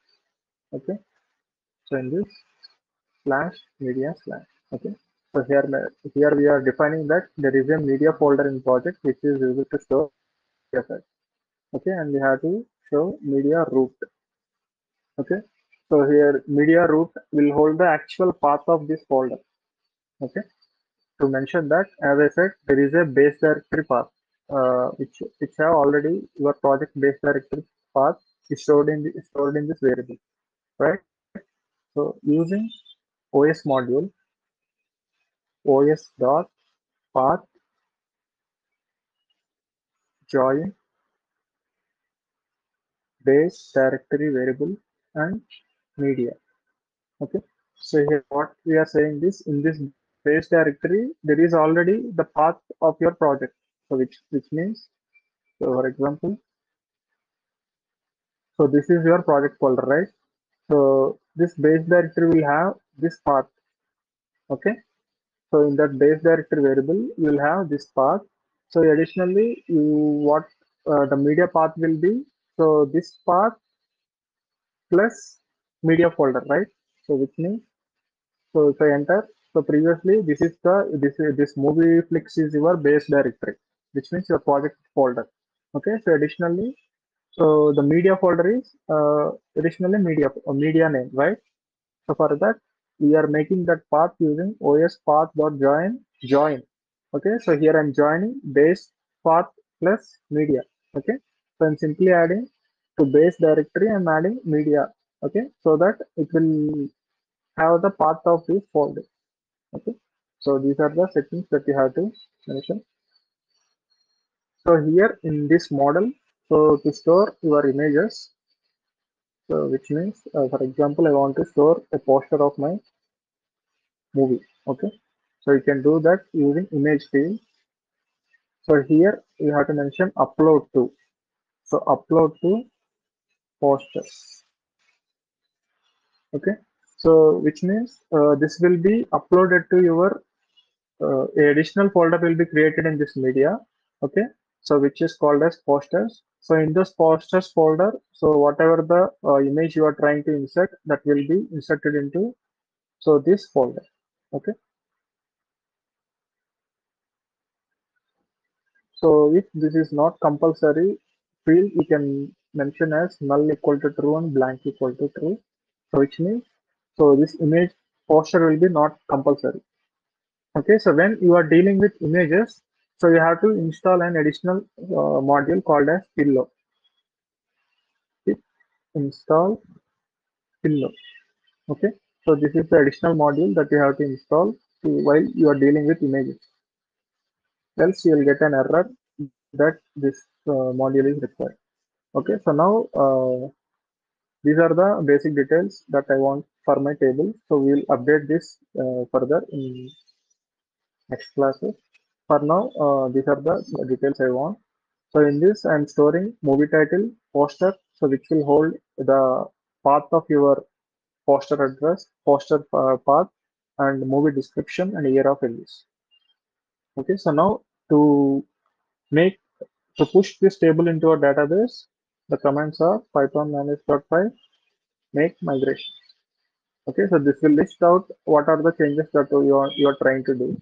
S2: Okay. So in this slash media slash. Okay. So here we are defining that there is a media folder in project which is used to store media files. Okay, and we have to show media root. Okay, so here media root will hold the actual path of this folder. Okay, to mention that, as I said, there is a base directory path, which have already your project base directory path is stored in this variable, right? So using OS module os dot path join base directory variable and media. Okay, so here what we are saying is, in this base directory there is already the path of your project. So which means, so for example, so this is your project folder, right? So this base directory will have this path. Okay, so in that base directory variable you will have this path. So additionally, you what the media path will be, so this path plus media folder, right? So which means, so if I enter, so previously this movie flix is your base directory, which means your project folder. Okay, so additionally, so the media folder is additionally media name, right? So for that, we are making that path using os path.join. Okay, so here I'm joining base path plus media. Okay, so I'm simply adding to base directory, I'm adding media. Okay, so that it will have the path of this folder. Okay, so these are the settings that you have to mention. So here in this model, so to store your images, so which means, for example, I want to store a poster of my movie. Okay, so you can do that using image field. So here you have to mention upload to. So upload to posters. Okay, so which means this will be uploaded to your additional folder will be created in this media. Okay, so which is called as posters. So in this posters folder, so whatever the image you are trying to insert, that will be inserted into so this folder. Okay, so if this is not compulsory field, you can mention as null equal to true and blank equal to true. So which means, so this image poster will be not compulsory. Okay, so when you are dealing with images, so you have to install an additional module called as pillow. Install pillow. Okay, so this is the additional module that you have to install while you are dealing with images. Else you will get an error that this module is required. Okay, so now these are the basic details that I want for my table. So we will update this further in next classes. For now, these are the details I want. So in this, I'm storing movie title, poster, so which will hold the path of your poster address, poster path, and movie description and year of release. Okay, so now to make to push this table into our database, the commands are python-py make migration. Okay, so this will list out what are the changes that you are trying to do,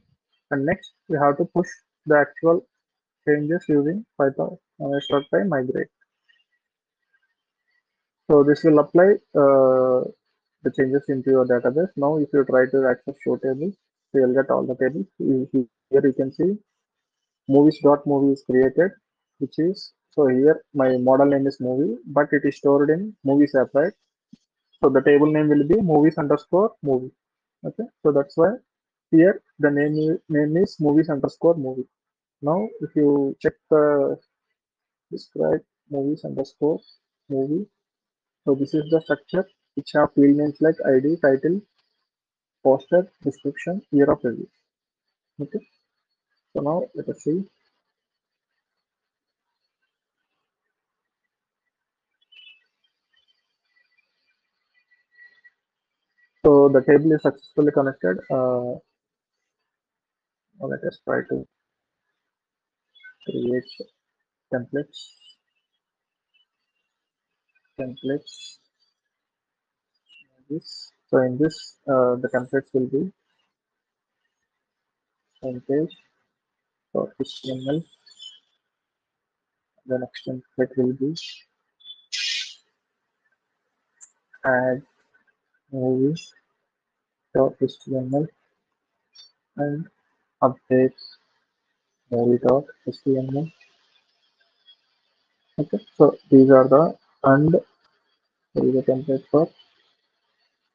S2: and next we have to push the actual changes using python-py migrate. So this will apply the changes into your database. Now, if you try to access show tables, so you'll get all the tables. Here you can see movies.movie is created, which is, so here my model name is movie, but it is stored in movies app, right? So the table name will be movies underscore movie. Okay, so that's why here the name is movies underscore movie. Now, if you check the describe movies underscore movie, so this is the structure which have field names like ID, title, poster, description, year of release. Okay, so now let us see. So the table is successfully connected. Now let us try to create templates. Templates. This. So in this, the templates will be homepage for HTML. The next template will be add movies.html and update movie.html. Okay, so these are the and there is a template for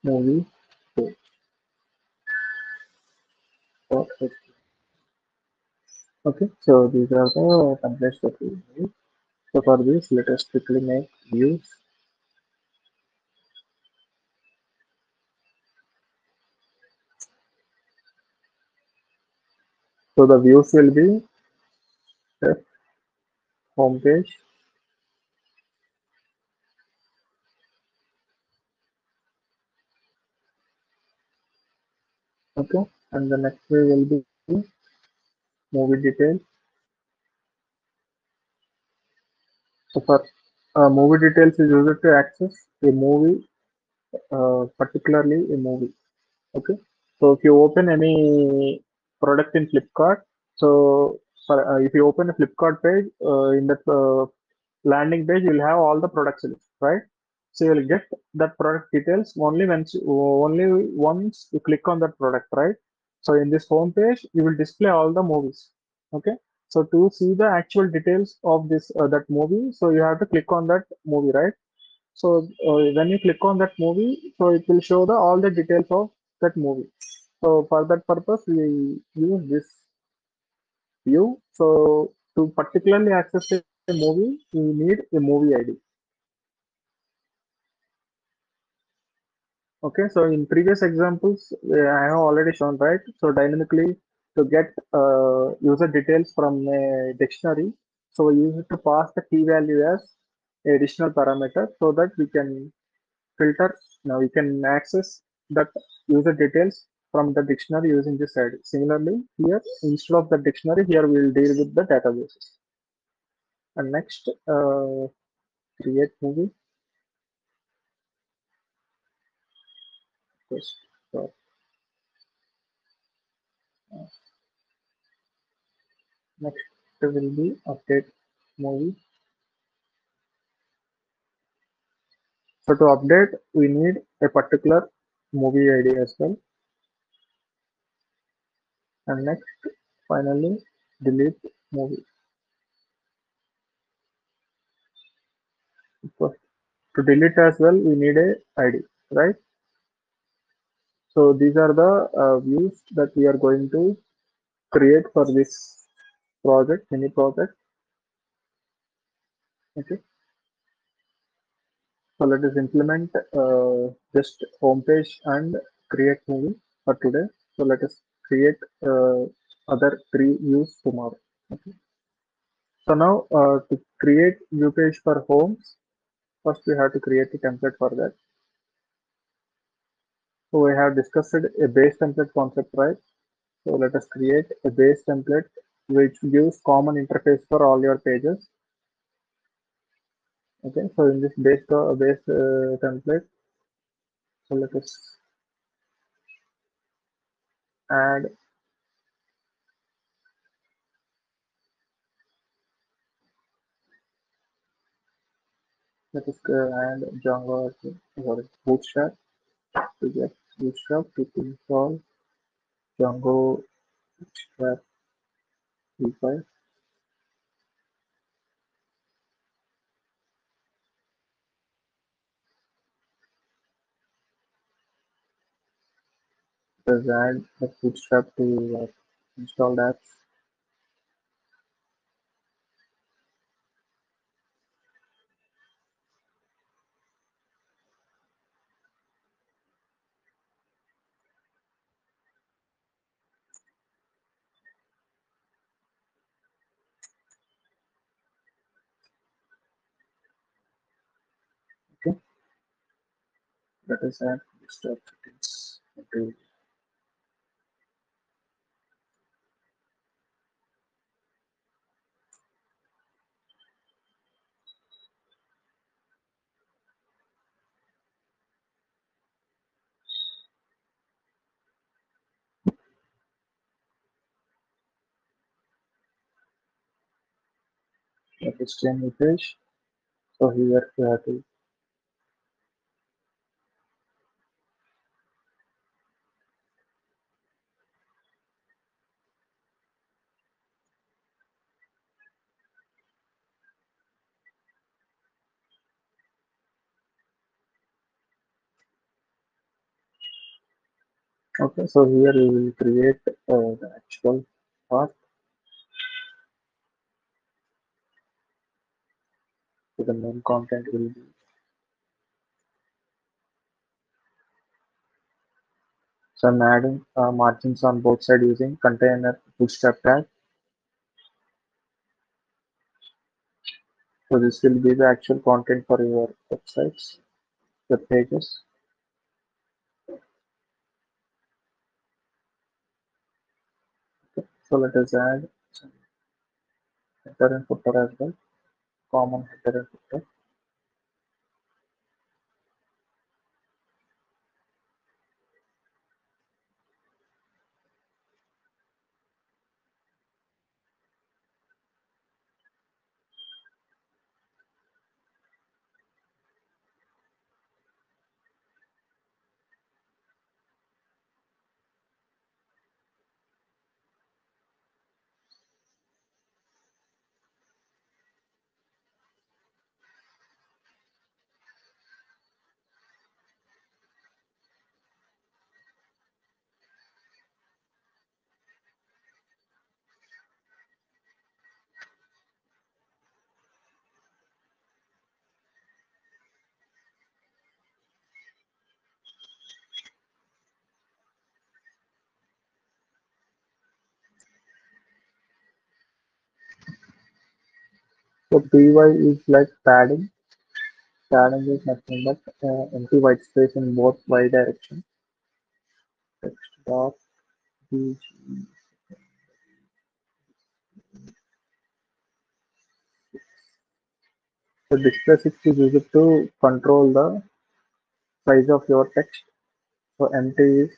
S2: movie page.html. Okay, so these are the templates that we need. So for this, let us quickly make views. So the views will be the home page. Okay, and the next way will be movie details. So for movie details is used to access a movie, particularly a movie. Okay, so if you open any product in Flipkart, so if you open a Flipkart page, in that landing page, you'll have all the products list, right? So you'll get that product details only once you click on that product, right? So in this home page, you will display all the movies. Okay. So to see the actual details of this that movie, so you have to click on that movie, right? So when you click on that movie, so it will show the all the details of that movie. So for that purpose, we use this view. So to particularly access a movie, we need a movie ID. Okay, so in previous examples, I have already shown, right? So dynamically to get user details from a dictionary, so we use it to pass the key value as additional parameter so that we can filter. Now we can access that user details from the dictionary using this ID. Similarly, here instead of the dictionary, here we will deal with the databases. And next, create movie. First, so, uh, next will be update movie. So to update, we need a particular movie ID as well. And next, finally, delete movie. First, to delete as well, we need a ID, right? So these are the views that we are going to create for this project, mini project. Okay. So let us implement just homepage and create movie for today. So let us create other three views tomorrow. Okay. So now to create view page for homes, first we have to create a template for that. So we have discussed a base template concept, right? So let us create a base template which gives common interface for all your pages. Okay, so in this base template, so let us add let us add Django, sorry, Bootstrap to get Bootstrap to install Django Bootstrap v5. Let's add the Bootstrap to installed apps. Okay, let us add Bootstrap settings. Okay, HTML page. So here we have to Okay, so here we will create the actual part. So the main content will be. So I'm adding margins on both sides using container bootstrap tag. So this will be the actual content for your websites, web pages. Okay. So let us add some header and footer as well. Common header and footer. So py is like padding. Padding is nothing but empty white space in both y direction. Text dot bg. So display 6 is used to control the size of your text. So empty is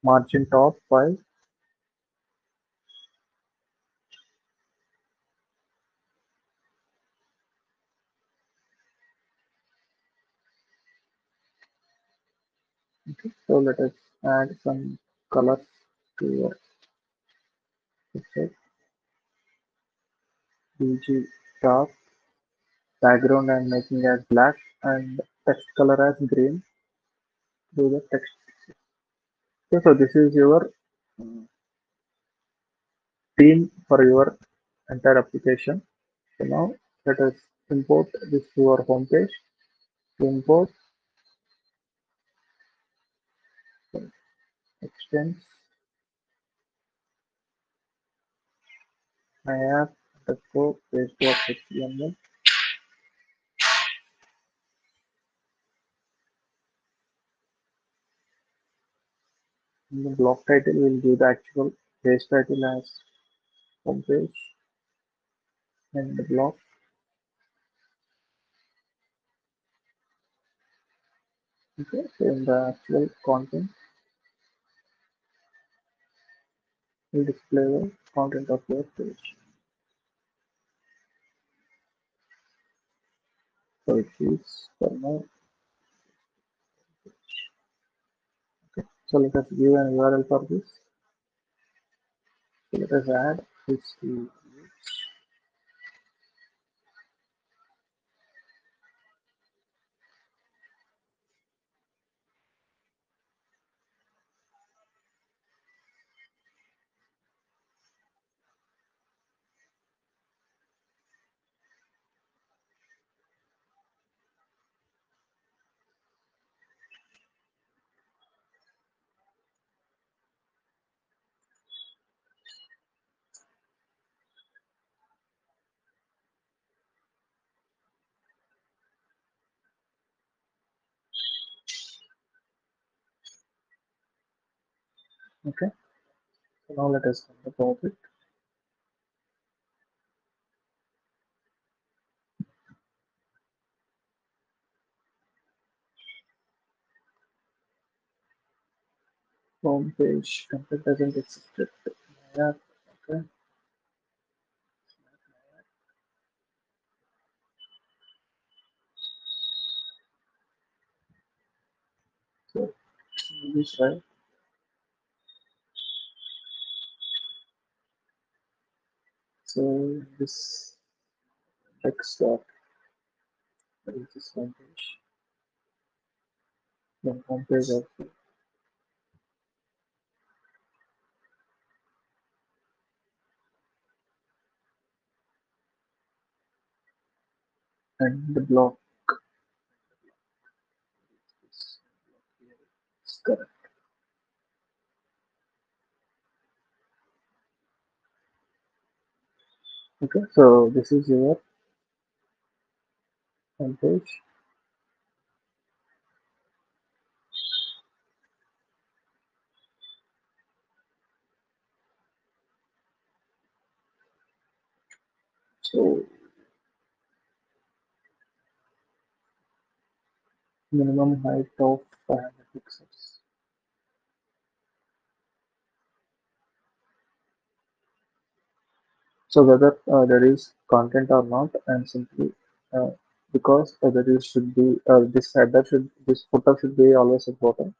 S2: margin top 5. Okay. So let us add some color to your picture. bg top background I'm making as black and text color as green to the text. Okay, so this is your theme for your entire application. So now let us import this to our home page. To import extends my app underscore page.html. In the block title, we'll give the actual page title as home page and the block. Okay, so in the actual content, we'll display the content of your page. So it is for now. So let us give an URL for this. So let us add this to. Okay, so now let us run the project. Home page content doesn't exist yet. Yeah, okay. So this right. So this text dot is this home page. Then home page also. and the block is correct. Okay, so this is your home page. So minimum height of 500 pixels. So whether there is content or not, and simply uh, because there is should be this footer should be always important.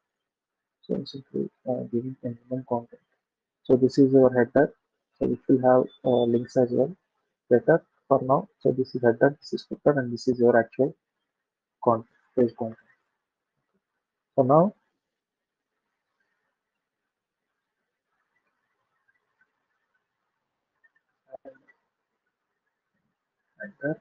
S2: So I'm simply giving a minimum content. So this is your header. So it will have links as well later. For now, so this is header, this is footer, and this is your actual content, page content. So now header.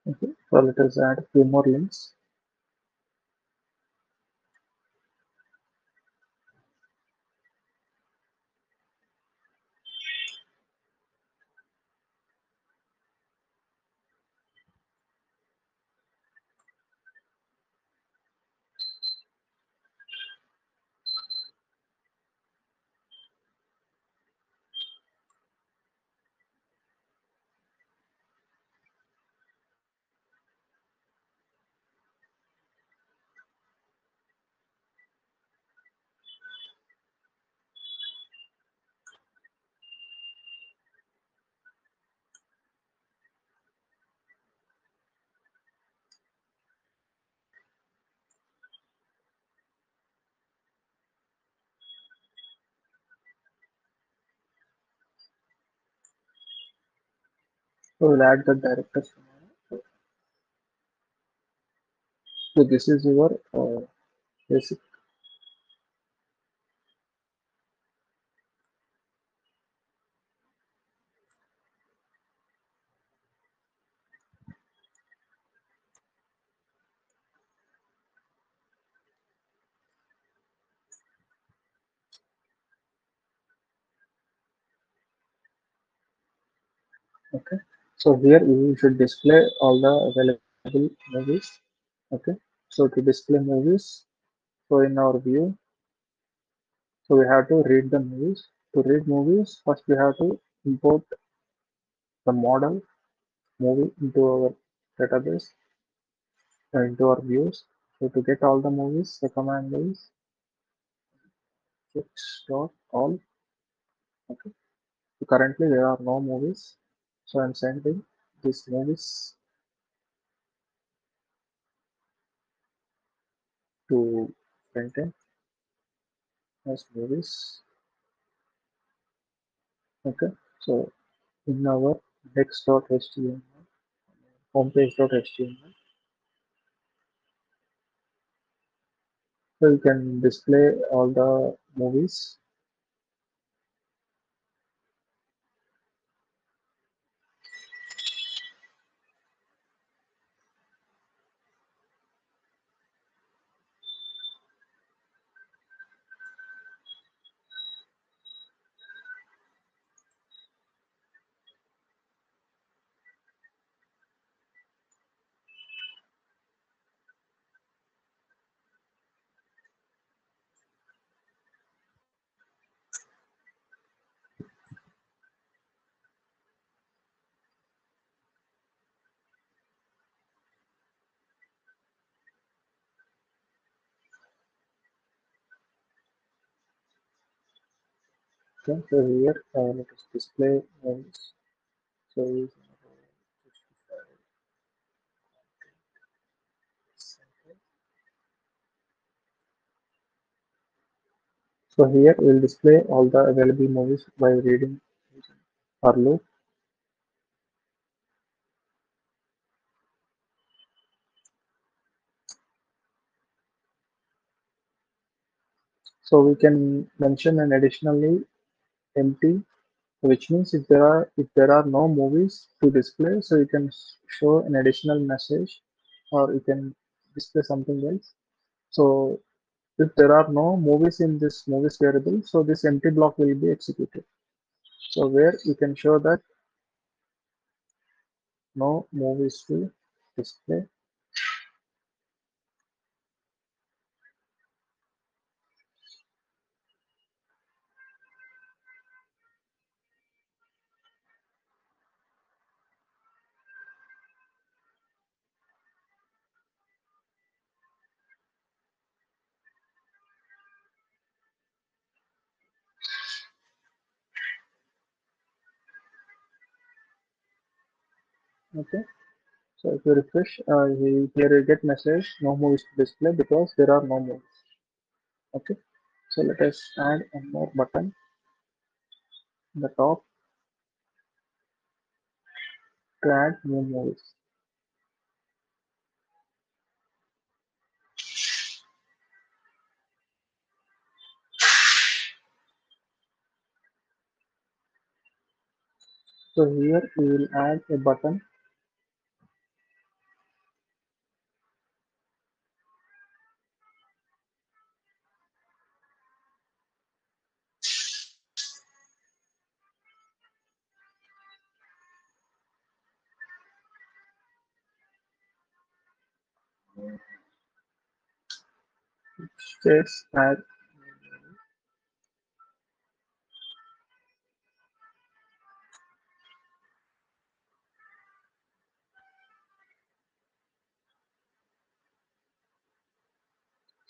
S2: Okay. So let us add a few more links. So we'll add the directors. So this is your basic. Okay. So here we should display all the available movies. Okay. So to display movies, so in our view, so we have to read the movies. To read movies, first we have to import the model movie into our database, into our views. So to get all the movies, the command is all. Okay. So currently there are no movies. So I'm sending these movies to frontend as movies. Okay. So in our index.html, homepage.html, so you can display all the movies. Okay, so here let us display movies. So using so here we'll display all the available movies by reading or loop. So we can mention an additionally empty, which means if there are no movies to display, so you can show an additional message, or you can display something else. So if there are no movies in this movies variable, so this empty block will be executed. So where you can show that no movies to display. Okay. So if you refresh, here you get message no movies to display because there are no movies. Okay. So let us add one more button in the top to add new movies. So here we will add a button. Says add.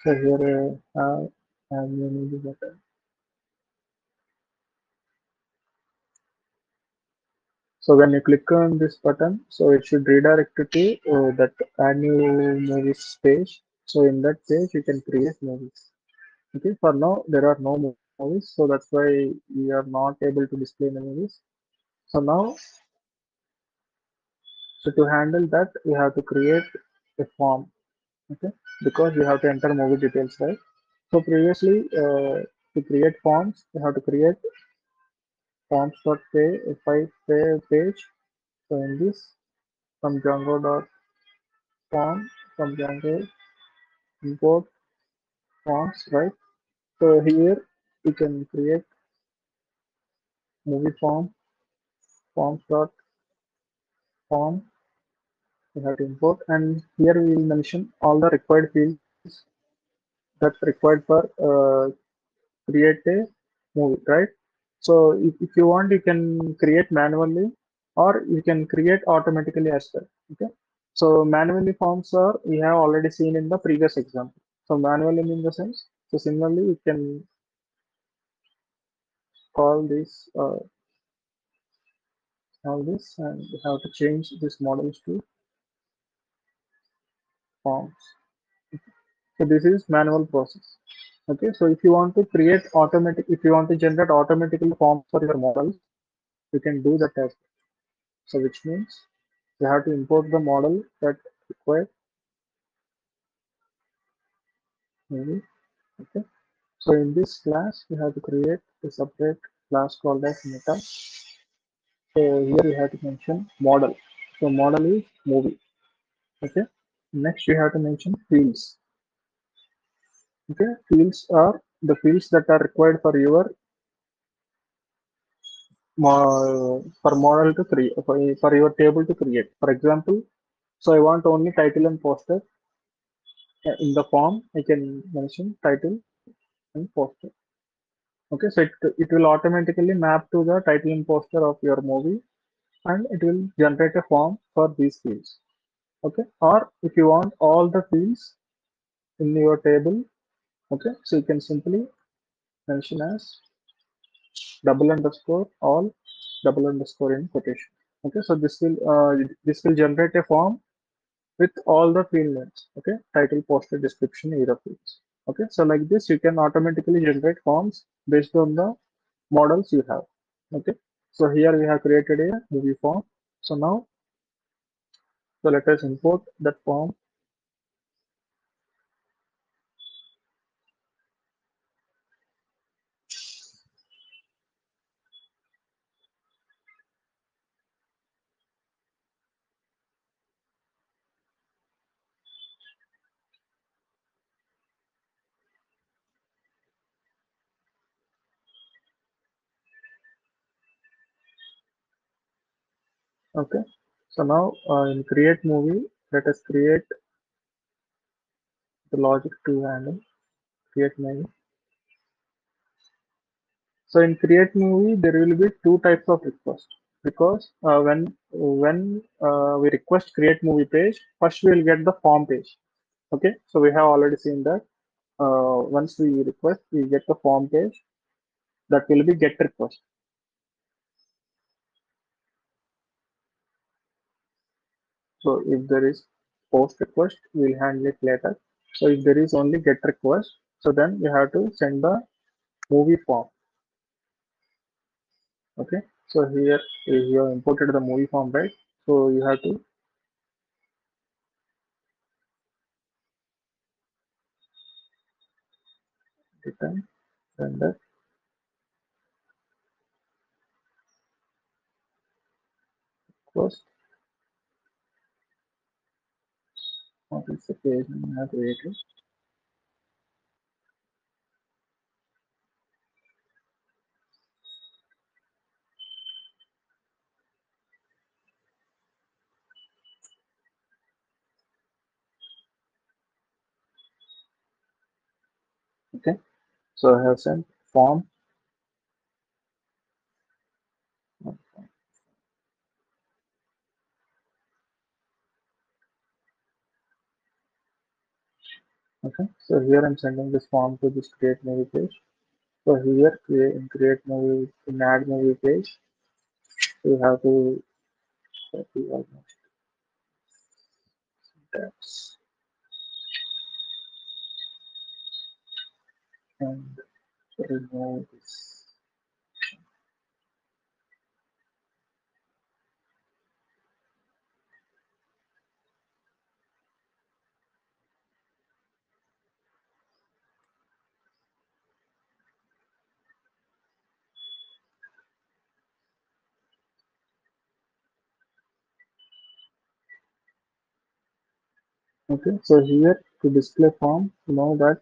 S2: So here add new movie button. So when you click on this button, so it should redirect you to that add new movies page. So in that page, you can create movies. Okay, for now there are no movies, so that's why we are not able to display the movies. So now, so to handle that, we have to create a form. Okay, because we have to enter movie details, right? So previously, to create forms, we have to create forms.page. So in this, from Django.form, from Django import forms, right? So here we can create movie form, forms.form. We have to import, and here we will mention all the required fields that required for create a movie, right? So if you want, you can create manually, or you can create automatically as well. Okay. So manually forms are we have already seen in the previous example. So manually in the sense, so similarly you can call this all this, and you have to change these models to forms. So this is manual process. Okay, so if you want to create automatic, if you want to generate automatically forms for your models, you can do that as well. So which means you have to import the model that required maybe. Okay, so in this class we have to create a separate class called as meta. So here we have to mention model. So model is movie. Okay, next we have to mention fields. Okay, fields are the fields that are required for your for model to create for your table to create. For example, so I want only title and poster. In the form I can mention title and poster. Okay, so it will automatically map to the title and poster of your movie, and it will generate a form for these fields. Okay, or if you want all the fields in your table, okay, so you can simply mention as double underscore all double underscore in quotation. Okay, so this will generate a form with all the field names. Okay, title, poster, description, either fields. Okay, so like this, you can automatically generate forms based on the models you have. Okay, so here we have created a movie form. So now, so let us import that form. Okay, so now in create movie, let us create the logic to handle create movie. So in create movie, there will be two types of request because when we request create movie page, first we will get the form page. Okay, so we have already seen that once we request, we get the form page that will be get request. So if there is post request, we'll handle it later. So if there is only get request, so then you have to send the movie form. Okay, so here you have imported the movie form, right? So you have to return render request. What is the page I have created? Okay, so I have sent form. Okay, so here I'm sending this form to this create movie page. So here create movie in add movie page, you have to copy almost tabs and remove this. Okay, so here to display form, you know that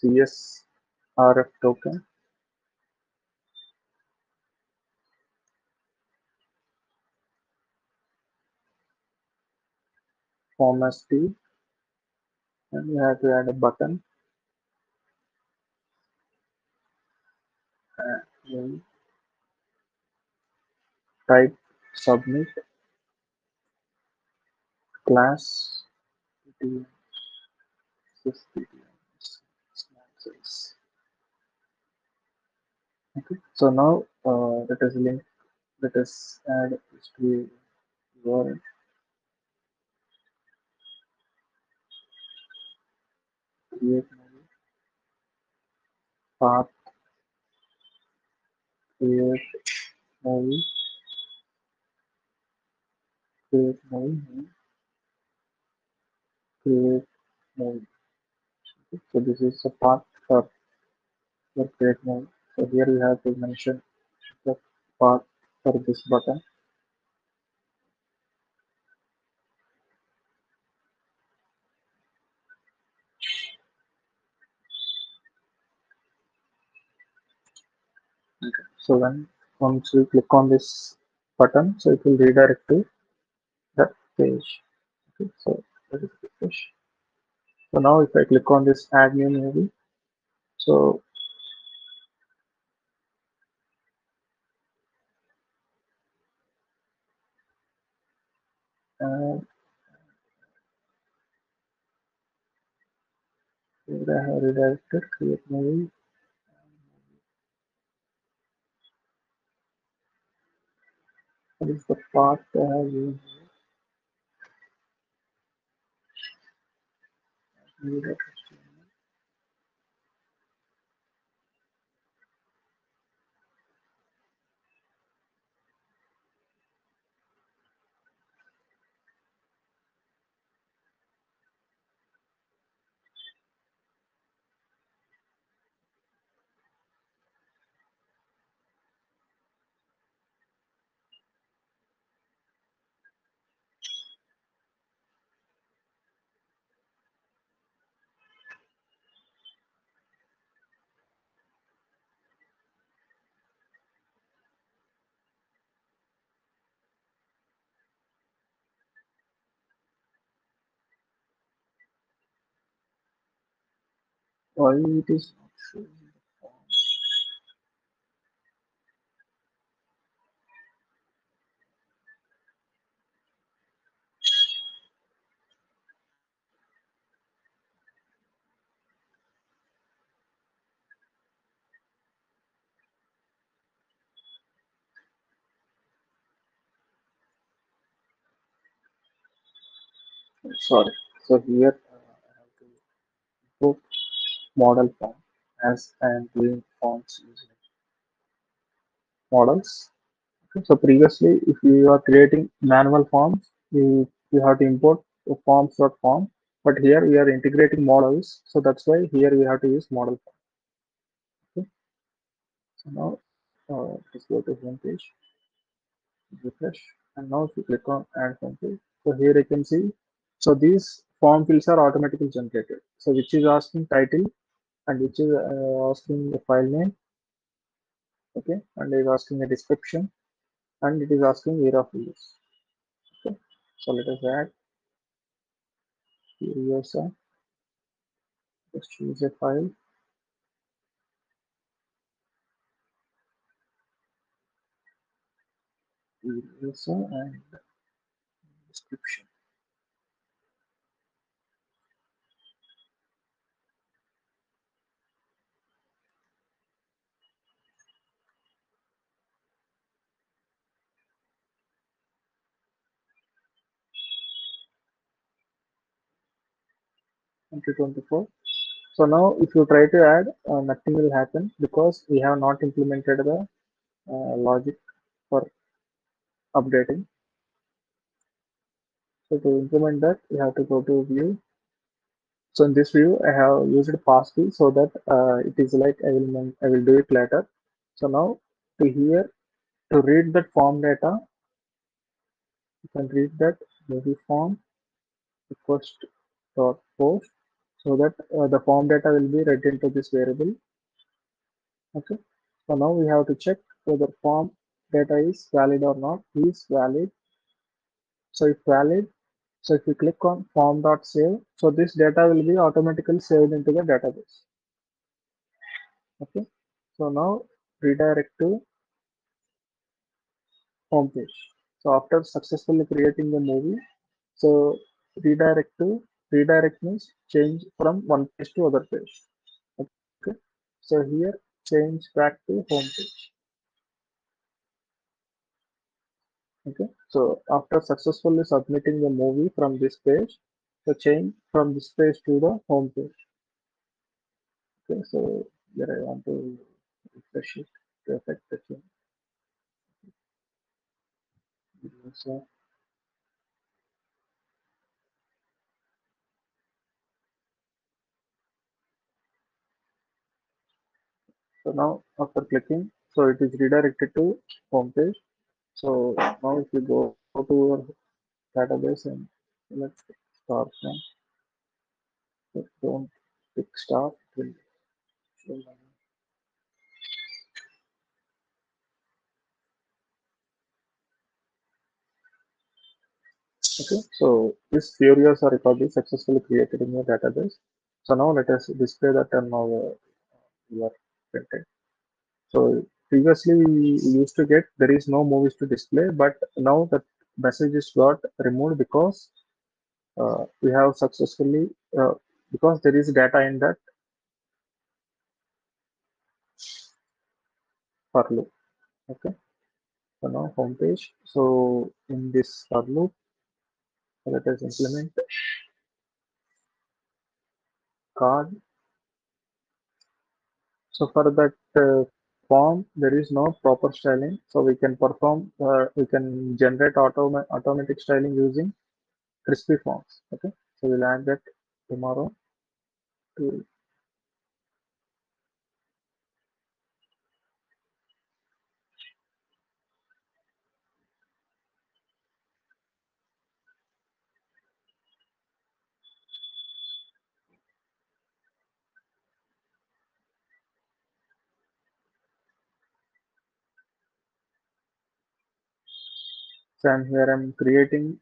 S2: CSRF token, form as T, and you have to add a button and type submit class PTM, this PTM, small size. Okay, so now let us link, let us add history word create movie path create movie create movie create movie. Okay, so this is a path for create movie. So here we have to mention the path for this button. Okay. So when once we click on this button, so it will redirect to that page. Okay, so that is the page. So now if I click on this add new movie, so uh, Where I have redirected, create movie. What is the path I have used? Why it is not showing the form? Sorry. So here I have to book model form as I am doing forms using models. Okay. So previously, if you are creating manual forms, you have to import the forms.form. But here we are integrating models, so that's why here we have to use model form. Okay. So now let's go to home page, refresh, and now if you click on add home page, so here you can see. So these form fields are automatically generated. So which is asking title and which is asking the file name, okay, and is asking a description, and it is asking year of release. Okay, so let us add years. Just choose a file, years and description. 2024. So now if you try to add, nothing will happen because we have not implemented the logic for updating. So to implement that, you have to go to view. So in this view, I have used pass key so that it is like I will do it later. So now to here to read that form data, you can read that movie form request dot post so that the form data will be read into this variable. Okay. So now we have to check whether form data is valid or not. Is valid. So if valid, so if you click on form.save, so this data will be automatically saved into the database. Okay. So now redirect to home page. So after successfully creating the movie, so redirect to redirect means change from one page to other page. Okay. So here change back to home page. Okay. So after successfully submitting the movie from this page, so change from this page to the home page. Okay. So here I want to refresh it to affect the change. So, so now after clicking, so it is redirected to home page. So now if you go to your database and let's start from, so don't pick start. It will show okay, so this Furious are recording successfully created in your database. So now let us display that on our your printed. So previously we used to get there is no movies to display, but now that message is got removed because we have successfully because there is data in that for loop. Okay, so now home page. So in this for loop, let us implement card. So for that form, there is no proper styling. So we can generate automatic styling using crispy forms. Okay, so we'll add that tomorrow to, so I'm here I'm creating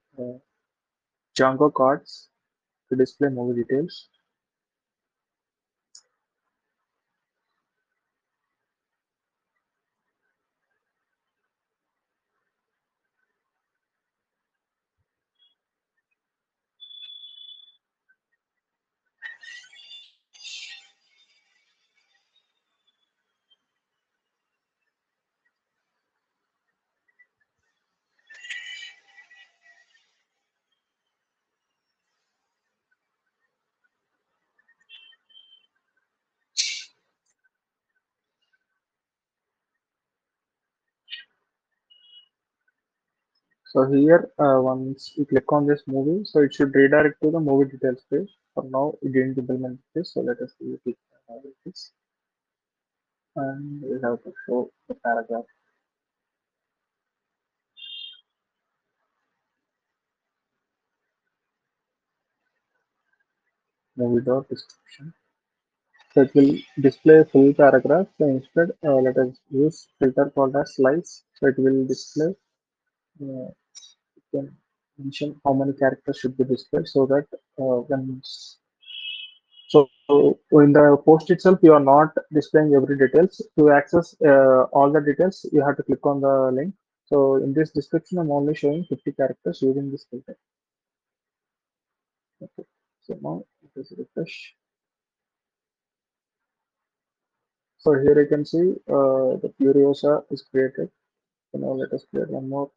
S2: Django cards to display movie details. So here, once you click on this movie, so it should redirect to the movie details page. For now, it didn't implement this, so let us see if it this. And we have to show the paragraph movie dot description. So it will display full paragraph. So instead, let us use filter called as slice. So it will display. You can mention how many characters should be displayed so that when so in the post itself, you are not displaying every details. To access all the details, you have to click on the link. So in this description, I'm only showing 50 characters using this filter. Okay. So now it is refresh. So here you can see the Furiosa is created. So now let us create one more.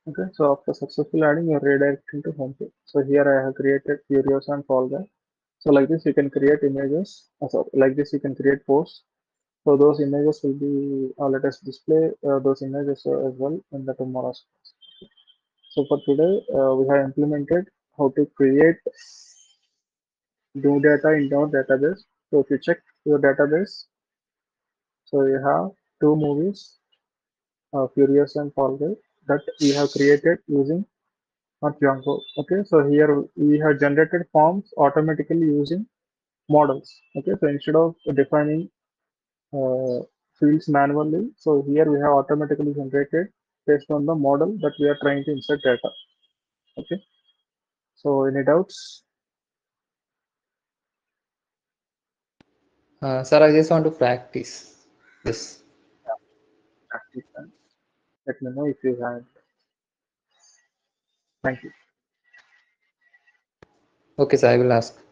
S2: Okay. So after successful adding, you're redirecting to home page. So here I have created Furiosa and Fall Guy. So like this, you can create images. So like this, you can create posts. So those images will be, let us display those images as well in the tomorrow's class. So for today, we have implemented how to create new data in our database. So if you check your database, so you have two movies, Furious and Fall Guy, that we have created using our Django. Okay, so here we have generated forms automatically using models. Okay, so instead of defining uh, fields manually. So here we have automatically generated based on the model that we are trying to insert data. Okay. So any doubts?
S1: Sir, I just want to practice this.
S2: Practice and let me know if you have. Thank you.
S1: Okay, sir, I will ask.